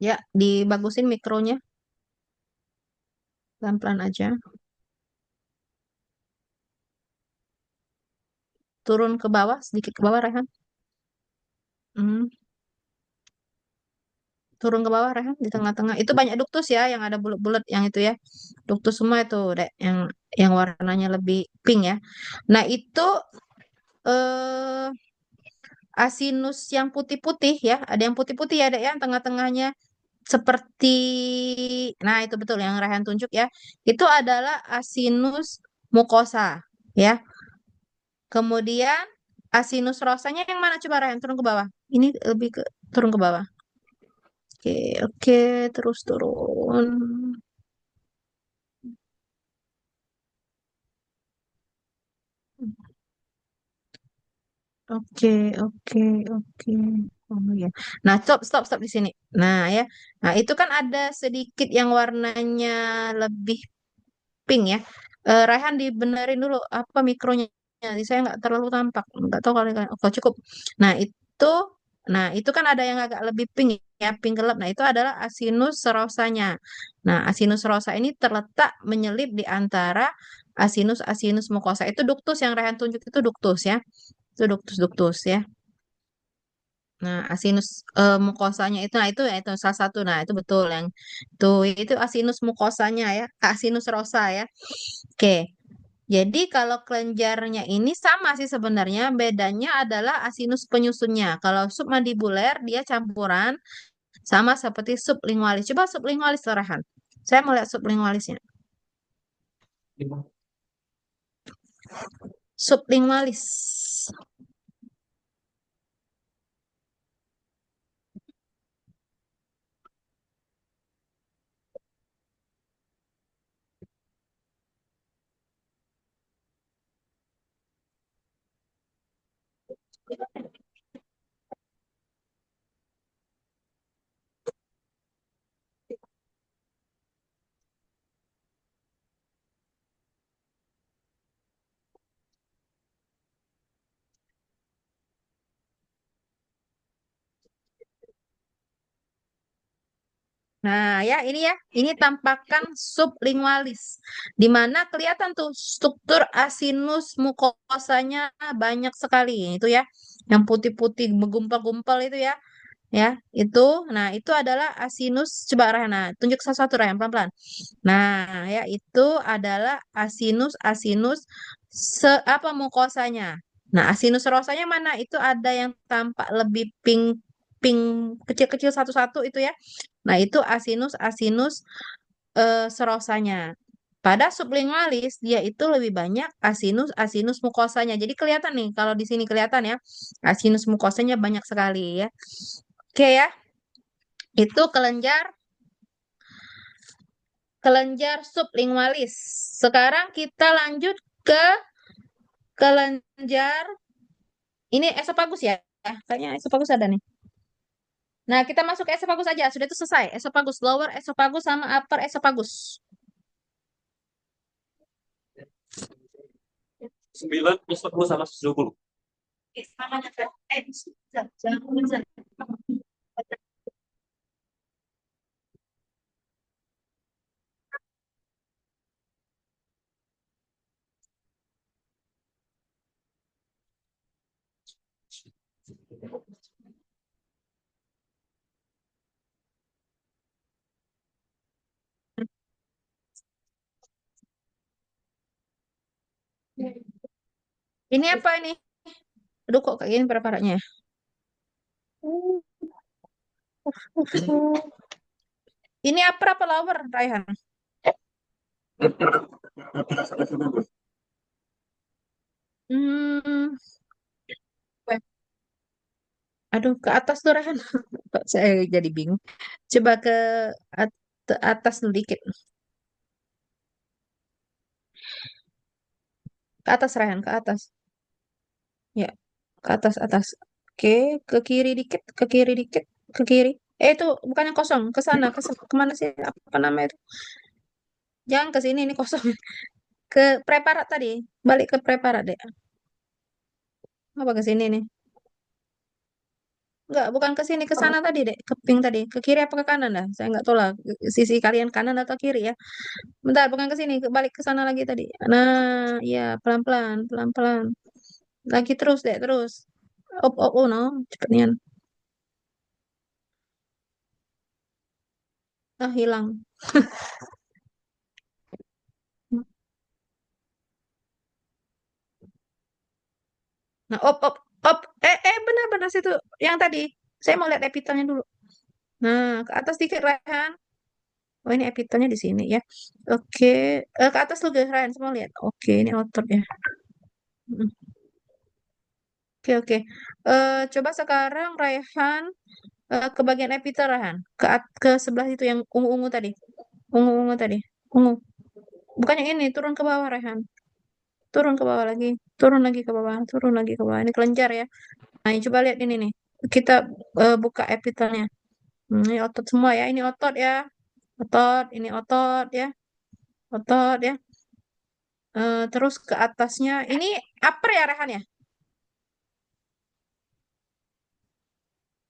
Ya, dibagusin mikronya. Pelan-pelan aja. Turun ke bawah, sedikit ke bawah, Rehan. Hmm. Turun ke bawah, Rehan, di tengah-tengah. Itu banyak duktus ya, yang ada bulat-bulat yang itu ya. Duktus semua itu, Dek, yang warnanya lebih pink ya. Nah, itu eh asinus yang putih-putih ya, ada yang putih-putih ya, Dek, ya, tengah-tengahnya seperti nah, itu betul yang Rehan tunjuk ya. Itu adalah asinus mukosa ya. Kemudian asinus rosanya yang mana coba Rehan turun ke bawah. Ini lebih ke turun ke bawah. Oke, oke, terus turun. Oke, oke, oke. Oh ya. Nah, stop, stop, stop di sini. Nah, ya. Nah, itu kan ada sedikit yang warnanya lebih pink ya. Raihan dibenerin dulu apa mikronya. Jadi saya nggak terlalu tampak, nggak tahu kalau cukup. Nah itu, nah itu kan ada yang agak lebih pink ya, pink gelap. Nah itu adalah asinus serosanya. Nah asinus serosa ini terletak menyelip di antara asinus asinus mukosa. Itu duktus yang Raihan tunjuk itu duktus ya. Itu duktus duktus ya. Nah, asinus mukosanya itu, nah itu ya itu salah satu. Nah, itu betul yang itu asinus mukosanya ya, asinus rosa ya. Oke. Jadi kalau kelenjarnya ini sama sih sebenarnya, bedanya adalah asinus penyusunnya. Kalau submandibuler dia campuran sama seperti sublingualis. Coba sublingualis Rehan. Saya mau lihat sublingualisnya. Sublingualis. Nah, ya ini tampakkan sublingualis, di mana kelihatan tuh struktur asinus mukosanya banyak sekali, itu ya, yang putih-putih menggumpal-gumpal itu ya, ya itu, nah itu adalah asinus. Coba Rahana, tunjuk satu-satu Rahana pelan-pelan. Nah, ya itu adalah asinus asinus apa mukosanya. Nah, asinus rosanya mana? Itu ada yang tampak lebih pink pink kecil-kecil satu-satu itu ya. Nah, itu asinus asinus serosanya. Pada sublingualis dia itu lebih banyak asinus asinus mukosanya. Jadi kelihatan nih kalau di sini kelihatan ya asinus mukosanya banyak sekali ya. Oke ya. Itu kelenjar kelenjar sublingualis. Sekarang kita lanjut ke kelenjar ini esofagus ya. Kayaknya esofagus ada nih. Nah, kita masuk ke esofagus aja. Sudah itu selesai. Esofagus, lower esofagus sama upper esofagus. 9 plus 10 sama 70. Ini apa ini? Aduh, kok kayak gini para-paranya. Ini upper apa lower, Raihan? Hmm, aduh, ke atas tuh Raihan. Kok saya jadi bingung. Coba ke atas dulu dikit. Ke atas, Raihan, ke atas. Ya, ke atas, atas. Oke, ke kiri dikit, ke kiri dikit, ke kiri. Itu bukannya kosong, ke sana, kemana sih? Apa namanya itu? Jangan ke sini, ini kosong. Ke preparat tadi, balik ke preparat deh. Apa ke sini nih? Enggak, bukan ke sini, ke sana tadi deh, ke ping tadi. Ke kiri apa ke kanan dah? Saya nggak tahu lah, sisi kalian kanan atau kiri ya. Bentar, bukan ke sini, balik ke sana lagi tadi. Nah, ya pelan-pelan, pelan-pelan. Lagi terus deh, terus. Oh, no, cepetnya. Ah, hilang. Nah, op. Benar-benar situ. Yang tadi. Saya mau lihat epitelnya dulu. Nah, ke atas dikit, Rehan. Oh, ini epitelnya di sini ya. Oke. Ke atas lu, Rehan. Semua lihat. Oke, ini otot ya. Mm. Oke. Coba sekarang, Rehan, ke bagian epitel, Rehan. Ke sebelah itu yang ungu-ungu tadi. Ungu-ungu tadi. Ungu. Bukan yang ini. Turun ke bawah, Rehan. Turun ke bawah lagi. Turun lagi ke bawah. Turun lagi ke bawah. Ini kelenjar ya. Nah, ini coba lihat ini nih. Kita buka epitelnya. Ini otot semua ya. Ini otot ya. Otot, ini otot ya. Otot ya. Terus ke atasnya. Ini upper ya, Rehan ya?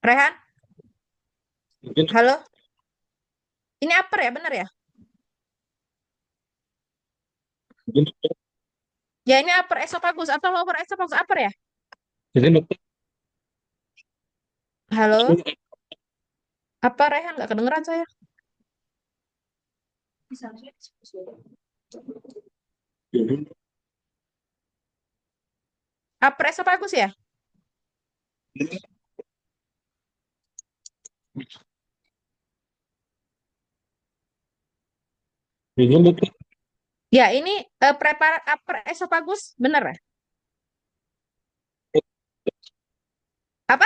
Rehan? Mungkin Halo? Ini upper ya, bener ya? mungkin Ya, ini upper esophagus atau lower esophagus upper ya? jadi dokter Halo? Apa Rehan? Nggak kedengeran saya. Upper esophagus ya? mungkin dokter Ya, ini preparat upper esophagus, bener ya? Apa?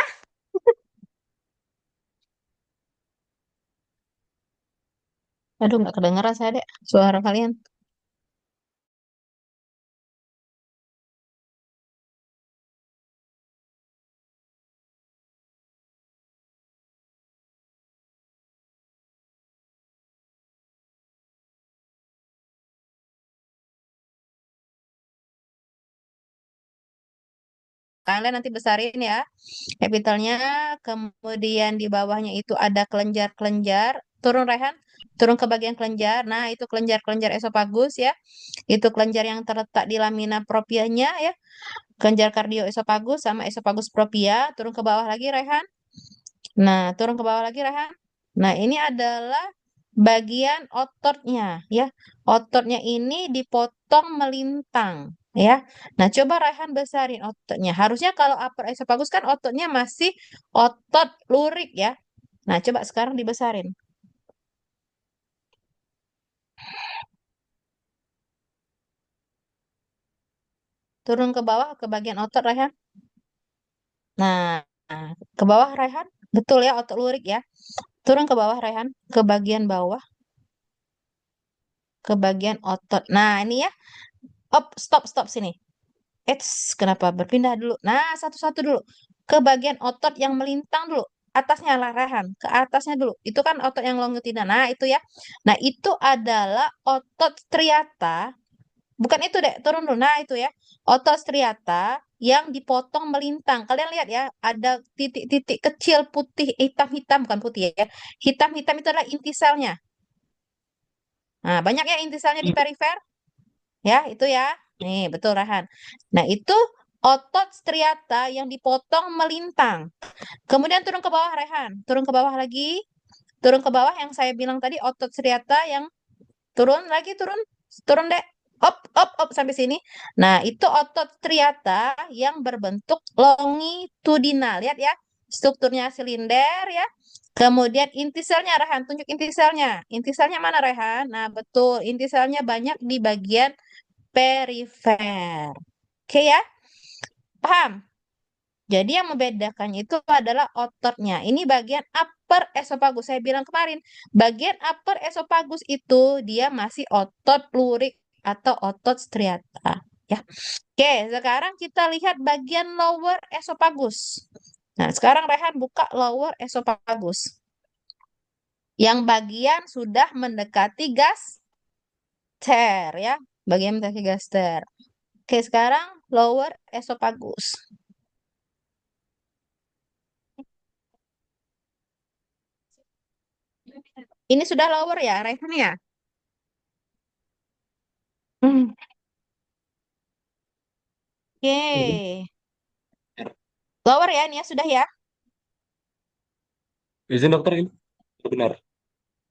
Aduh, nggak kedengeran saya deh suara kalian. Kalian nanti besarin ya epitelnya, kemudian di bawahnya itu ada kelenjar-kelenjar. Turun Rehan, turun ke bagian kelenjar. Nah, itu kelenjar-kelenjar esofagus ya. Itu kelenjar yang terletak di lamina propianya ya. Kelenjar kardioesofagus sama esofagus propia. Turun ke bawah lagi Rehan. Nah, turun ke bawah lagi Rehan. Nah, ini adalah bagian ototnya ya. Ototnya ini dipotong melintang ya. Nah, coba Rehan besarin ototnya. Harusnya kalau upper esophagus kan ototnya masih otot lurik ya. Nah, coba sekarang dibesarin. Turun ke bawah ke bagian otot Rehan. Nah, ke bawah Rehan. Betul ya otot lurik ya. Turun ke bawah Rehan, ke bagian bawah. ke bagian otot. Nah, ini ya. Op, stop, stop sini. Kenapa berpindah dulu? Nah, satu-satu dulu. Ke bagian otot yang melintang dulu. Atasnya lah, Rehan. Ke atasnya dulu. Itu kan otot yang longitudinal. Nah, itu ya. Nah, itu adalah otot striata. Bukan itu, Dek. Turun dulu. Nah, itu ya. Otot striata yang dipotong melintang. Kalian lihat ya. Ada titik-titik kecil putih, hitam-hitam. Bukan putih ya. Hitam-hitam itu adalah inti selnya. Nah, banyak ya inti selnya di perifer. Ya, itu ya. Nih, betul Rahan. Nah, itu otot striata yang dipotong melintang. Kemudian turun ke bawah Rehan. Turun ke bawah lagi. Turun ke bawah yang saya bilang tadi otot striata yang turun lagi, turun. Turun deh. Op sampai sini. Nah, itu otot striata yang berbentuk longitudinal. Lihat ya. Strukturnya silinder ya. Kemudian inti selnya Rehan, tunjuk inti selnya. Inti selnya mana Rehan? Nah, betul. Inti selnya banyak di bagian perifer. Oke ya, paham? Jadi yang membedakannya itu adalah ototnya. Ini bagian upper esophagus. Saya bilang kemarin, bagian upper esophagus itu dia masih otot lurik atau otot striata. Ya. Oke, sekarang kita lihat bagian lower esophagus. Nah, sekarang Rehan buka lower esophagus. Yang bagian sudah mendekati gaster ya. Bagian mendekati gaster. Oke, sekarang lower esophagus. Ini sudah lower ya, Rehan ya? Hmm. Mhm. Oke. Lower ya, ini ya sudah ya. Izin dokter ini benar.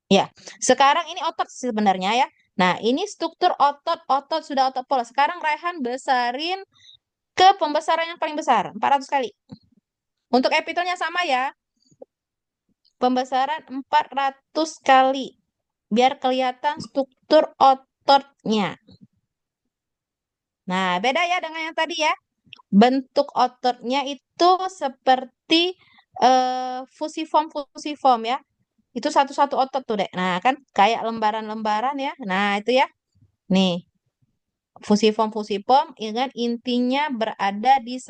Ya. Sekarang ini otot sebenarnya ya. Nah, ini struktur otot sudah otot polos. Sekarang Rehan besarin ke pembesaran yang paling besar, 400 kali. Untuk epitelnya sama ya. Pembesaran 400 kali. Biar kelihatan struktur ototnya. Nah, beda ya dengan yang tadi ya. Bentuk ototnya itu seperti fusiform ya. Itu satu-satu otot tuh, Dek. Nah, kan kayak lembaran-lembaran ya. Nah, itu ya. Nih, fusiform dengan intinya berada di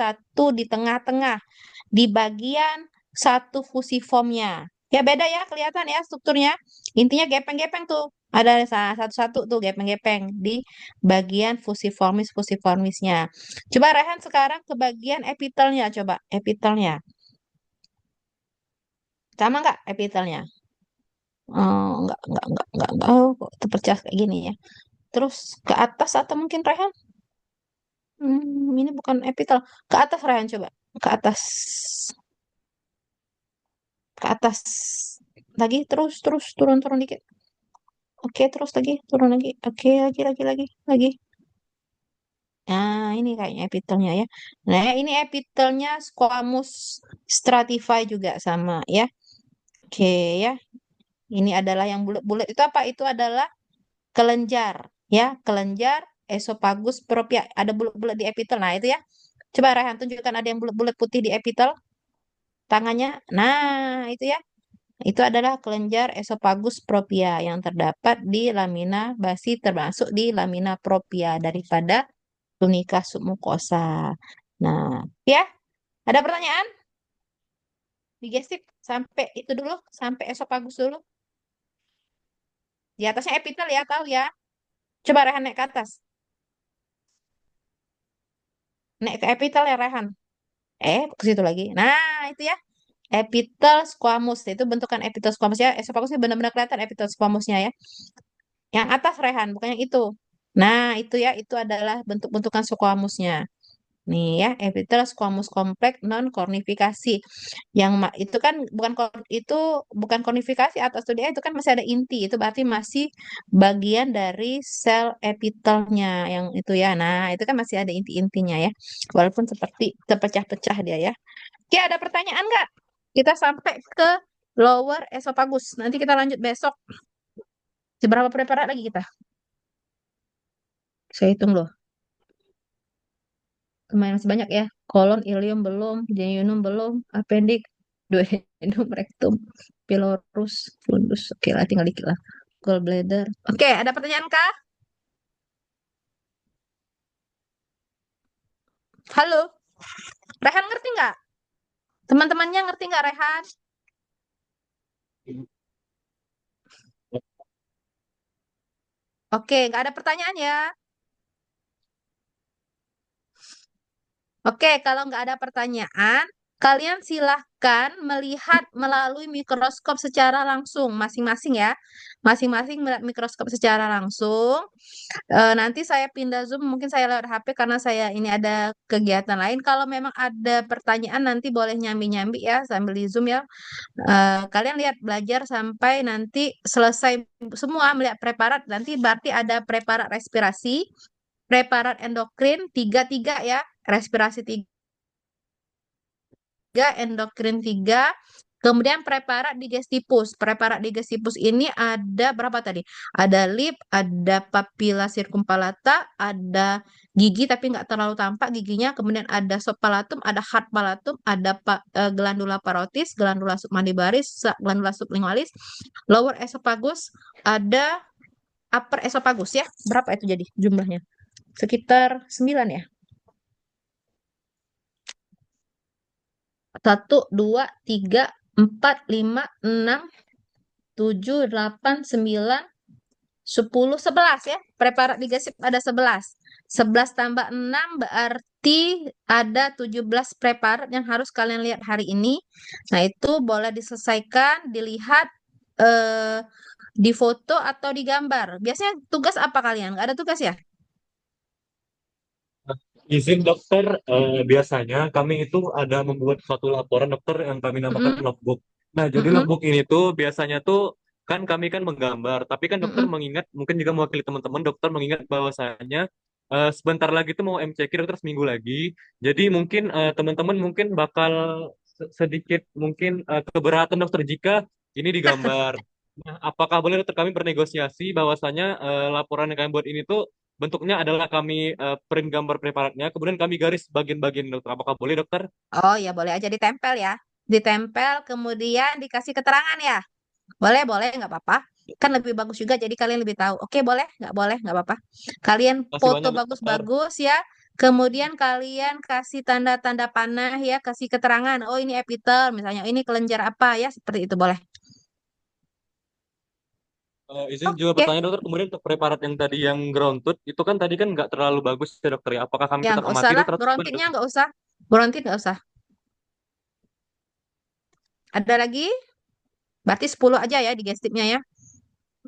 tengah-tengah, di bagian satu fusiformnya. Ya beda ya, kelihatan ya strukturnya. Intinya gepeng-gepeng tuh. Ada satu-satu tuh gepeng-gepeng di bagian fusiformisnya. Coba Rehan sekarang ke bagian epitelnya, coba epitelnya. Sama nggak epitelnya? Oh, enggak. Oh, kok terpecah kayak gini ya. Terus ke atas atau mungkin Rehan? Ini bukan epitel. Ke atas Rehan coba. Ke atas. Ke atas. Lagi terus turun dikit. Oke, terus lagi turun lagi. Oke, lagi. Nah, ini kayaknya epitelnya ya. Nah, ini epitelnya squamous stratify juga sama ya. Oke ya. Ini adalah yang bulat-bulat itu apa? Itu adalah kelenjar ya, kelenjar esophagus propia. Ada bulat-bulat di epitel. Nah, itu ya. Coba Rehan tunjukkan ada yang bulat-bulat putih di epitel tangannya. Nah, itu ya. Itu adalah kelenjar esophagus propia yang terdapat di lamina basi termasuk di lamina propia daripada tunika submukosa. Nah, ya. Ada pertanyaan? Digestif sampai itu dulu, sampai esophagus dulu. Di atasnya epitel ya, tahu ya. Coba Rehan naik ke atas. Naik ke epitel ya Rehan. Ke situ lagi. Nah, itu ya. Epitel squamous. Itu bentukan epitel squamous ya. Esophagus benar-benar kelihatan epitel squamousnya ya. Yang atas Rehan, bukan yang itu. Nah, itu ya. Itu adalah bentuk-bentukan squamousnya. Nih ya, epitel squamous kompleks non kornifikasi. Itu kan itu bukan kornifikasi atau studi itu kan masih ada inti. Itu berarti masih bagian dari sel epitelnya yang itu ya. Nah, itu kan masih ada inti-intinya ya. Walaupun seperti terpecah-pecah dia ya. Oke, ada pertanyaan nggak? Kita sampai ke lower esophagus. Nanti kita lanjut besok. Seberapa preparat lagi kita? Saya hitung loh. Lumayan masih banyak ya. Kolon, ilium belum, jejunum belum, apendik, duodenum, rektum, pylorus, fundus. Oke lah, tinggal dikit lah. gallbladder. Oke, ada pertanyaan kah? Halo, Rehan ngerti nggak? Teman-temannya ngerti nggak Rehan? Oke, nggak ada pertanyaan ya. Oke, kalau nggak ada pertanyaan, kalian silahkan melihat melalui mikroskop secara langsung, masing-masing ya. Masing-masing melihat mikroskop secara langsung. Nanti saya pindah Zoom, mungkin saya lewat HP karena saya ini ada kegiatan lain. Kalau memang ada pertanyaan, nanti boleh nyambi-nyambi ya sambil di Zoom ya. Kalian lihat belajar sampai nanti selesai semua melihat preparat. Nanti berarti ada preparat respirasi, preparat endokrin, tiga-tiga ya. Respirasi tiga, endokrin tiga, kemudian preparat digestipus. Preparat digestipus ini ada berapa tadi? Ada lip, ada papilla circumvallata, ada gigi tapi nggak terlalu tampak giginya, kemudian ada soft palatum, ada hard palatum, ada glandula parotis, glandula submandibalis, glandula sublingualis, lower esophagus, ada upper esophagus ya. Berapa itu jadi jumlahnya? Sekitar 9 ya. 1, 2, 3, 4, 5, 6, 7, 8, 9, 10, 11 ya. Preparat digesip ada 11. 11 tambah 6 berarti ada 17 preparat yang harus kalian lihat hari ini. Nah, itu boleh diselesaikan, dilihat di foto atau di gambar. Biasanya tugas apa kalian? Nggak ada tugas ya? Izin dokter, biasanya kami itu ada membuat suatu laporan dokter yang kami namakan Mm-mm, logbook. Nah, jadi mm-mm, logbook ini tuh biasanya tuh kan kami kan menggambar, tapi kan dokter mm-mm. mengingat, mungkin juga mewakili teman-teman, dokter mengingat bahwasanya sebentar lagi tuh mau MCQ dokter seminggu lagi. Jadi mungkin teman-teman mungkin bakal sedikit mungkin keberatan dokter jika ini digambar. Nah, apakah boleh dokter kami bernegosiasi bahwasanya laporan yang kami buat ini tuh bentuknya adalah kami print gambar preparatnya, kemudian kami garis bagian-bagian dokter. Apakah boleh dokter? Oh ya boleh aja ditempel ya. Ditempel kemudian dikasih keterangan ya. Boleh, boleh, nggak apa-apa. Kan lebih bagus juga, jadi kalian lebih tahu. Oke, boleh, nggak apa-apa. Kalian Masih foto banyak dokter. bagus-bagus ya. Kemudian kalian kasih tanda-tanda panah ya, kasih keterangan. Oh ini epitel, misalnya ini kelenjar apa ya, seperti itu boleh. Izin juga Oke, bertanya dokter, kemudian untuk preparat yang tadi yang ground tooth, itu kan tadi kan nggak terlalu bagus ya dokter ya. Apakah kami ya tetap nggak usah amati lah. dokter atau gimana Brontitnya dokter? nggak usah. Brontit nggak usah. Ada lagi? Berarti 10 aja ya di gestipnya ya.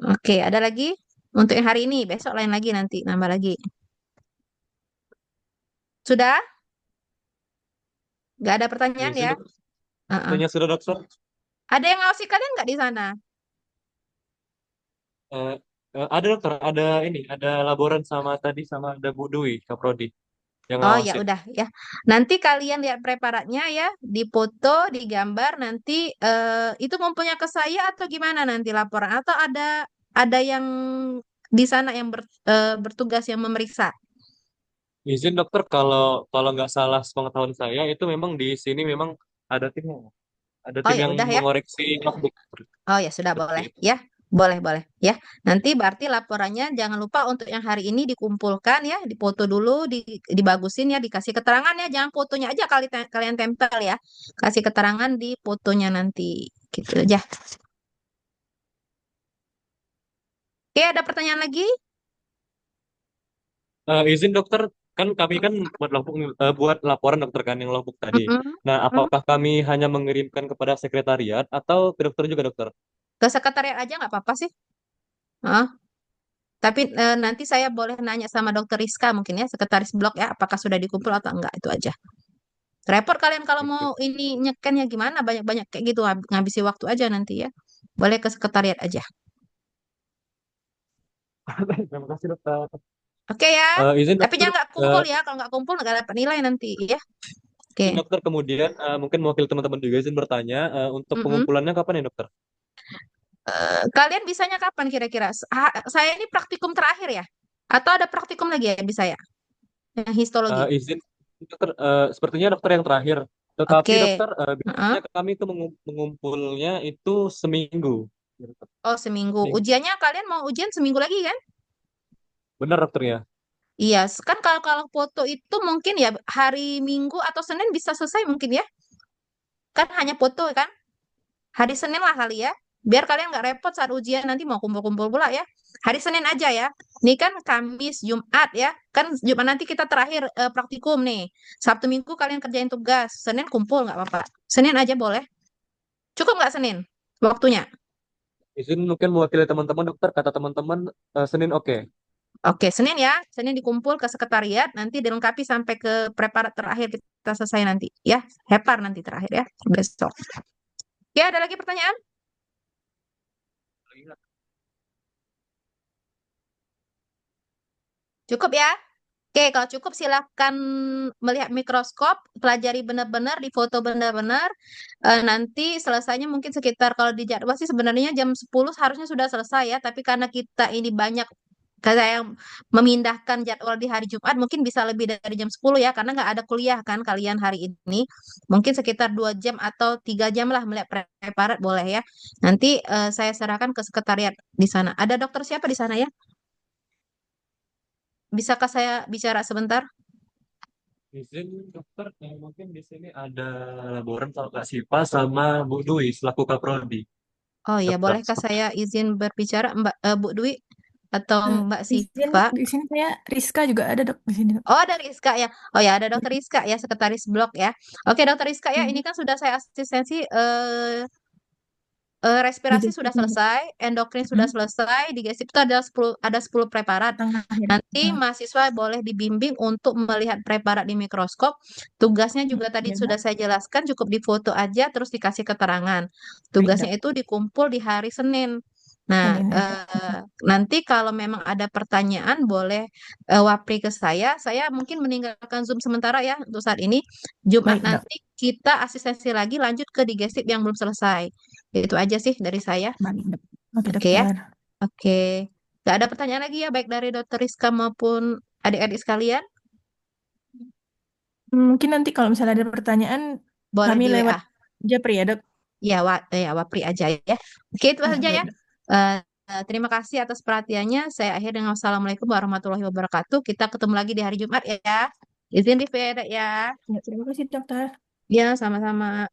Oke, ada lagi? Untuk yang hari ini, besok lain lagi nanti, nambah lagi. Sudah? Nggak ada pertanyaan Izin ya? dokter. Heeh. Tanya sudah dokter. Ada yang ngawasi kalian nggak di sana? Eh, ada dokter, ada ini, ada laboran sama tadi sama ada Bu Dwi, Kaprodi yang Oh ya ngawasin. udah ya. Nanti kalian lihat preparatnya ya, difoto, digambar. Nanti itu ngumpulnya ke saya atau gimana nanti laporan? Atau ada yang di sana yang bertugas yang memeriksa? Izin dokter, kalau kalau nggak salah sepengetahuan saya itu memang di sini memang ada tim ada Oh tim ya yang udah ya. mengoreksi logbook Oh ya sudah seperti boleh itu. ya. Boleh ya. Nanti berarti laporannya jangan lupa untuk yang hari ini dikumpulkan ya, dipoto dulu, dibagusin ya, dikasih keterangan ya. Jangan fotonya aja kalian tempel ya. Kasih keterangan di fotonya nanti. Gitu aja. Oke, ada pertanyaan lagi? Izin dokter, kan kami kan buat logbook, buat laporan dokter kan yang logbook tadi. Mm-mm. Nah, Mm. apakah kami hanya mengirimkan kepada sekretariat atau ke dokter juga dokter? Ke sekretariat aja nggak apa-apa sih. Heeh. Tapi nanti saya boleh nanya sama Dokter Rizka mungkin ya, sekretaris blok ya, apakah sudah dikumpul atau enggak itu aja. Repot kalian kalau mau Gitu. ini nyeken ya gimana, banyak-banyak kayak gitu ngabisi waktu aja nanti ya. Boleh ke sekretariat aja. Terima kasih dokter. Oke ya. Izin Tapi dokter, jangan nggak kumpul ya, kalau nggak kumpul nggak dapat nilai nanti ya. Oke. izin dokter kemudian mungkin mewakili teman-teman juga izin bertanya untuk Mm-mm. pengumpulannya kapan ya dokter? Kalian bisanya kapan kira-kira? Saya ini praktikum terakhir ya? Atau ada praktikum lagi ya bisa ya? Yang histologi. Izin dokter, sepertinya dokter yang terakhir. Tetapi Oke. dokter, Heeh. biasanya kami itu mengumpulnya itu seminggu. Oh, seminggu. Seminggu. Ujiannya kalian mau ujian seminggu lagi kan? Benar dokter ya? Iya, kan kalau kalau foto itu mungkin ya hari Minggu atau Senin bisa selesai mungkin ya. Kan hanya foto kan? Hari Senin lah kali ya. Biar kalian nggak repot saat ujian nanti mau kumpul-kumpul pula ya. Hari Senin aja ya. Ini kan Kamis, Jumat ya. Kan Jumat nanti kita terakhir praktikum nih. Sabtu Minggu kalian kerjain tugas. Senin kumpul nggak apa-apa. Senin aja boleh. Cukup nggak Senin? Waktunya. Izin mungkin mewakili teman-teman dokter, kata teman-teman Senin oke. Oke, Senin ya. Senin dikumpul ke sekretariat. Nanti dilengkapi sampai ke preparat terakhir kita selesai nanti. Ya, hepar nanti terakhir ya. Besok. Ya, ada lagi pertanyaan? Cukup ya? Oke, kalau cukup silakan melihat mikroskop, pelajari benar-benar, difoto benar-benar. Nanti selesainya mungkin sekitar kalau di jadwal sih sebenarnya jam 10 harusnya sudah selesai ya, tapi karena kita ini banyak kayak yang memindahkan jadwal di hari Jumat, mungkin bisa lebih dari jam 10 ya, karena nggak ada kuliah kan kalian hari ini. Mungkin sekitar 2 jam atau 3 jam lah melihat preparat boleh ya. Nanti saya serahkan ke sekretariat di sana. Ada dokter siapa di sana ya? Bisakah saya bicara sebentar? Izin dokter, mungkin di sini ada laboran sama Kak Sipa sama Bu Dwi selaku Kaprodi. Oh iya, Dokter. bolehkah saya izin berbicara, Mbak Bu Dwi atau Eh, Mbak izin Siva? di sini saya Rizka juga ada dok di sini dok. Oh, ada Rizka ya. Oh ya, ada Dokter Rizka ya, sekretaris blok ya. Oke, Dokter Rizka ya, ini Mhm. kan sudah saya asistensi Di respirasi sudah deskripsi selesai, endokrin sudah Mhm. selesai, digestif itu ada 10 preparat. Tengah ya dok. Nanti mahasiswa boleh dibimbing untuk melihat preparat di mikroskop. Tugasnya juga tadi Ya sudah dok. saya jelaskan, cukup difoto aja terus dikasih keterangan. Baik Tugasnya dok. itu dikumpul di hari Senin. Nah, Senin ya dok. nanti kalau memang ada pertanyaan boleh wapri ke saya. Saya mungkin meninggalkan Zoom sementara ya untuk saat ini. Jumat Baik dok. nanti kita asistensi lagi lanjut ke digestif yang belum selesai. Itu aja sih dari saya. Baik dok. Oke Oke ya. dokter. Oke. Gak ada pertanyaan lagi ya, baik dari Dokter Rizka maupun adik-adik sekalian. Mungkin nanti kalau misalnya ada pertanyaan Boleh kami di lewat WA. Japri ya dok. Ya, Wapri aja ya. Oke, itu Ya saja ya. baik dok. Eh, terima kasih atas perhatiannya. Saya akhiri dengan Wassalamualaikum warahmatullahi wabarakatuh. Kita ketemu lagi di hari Jumat ya. Izin di ya. Ya, terima kasih dokter. Ya, sama-sama.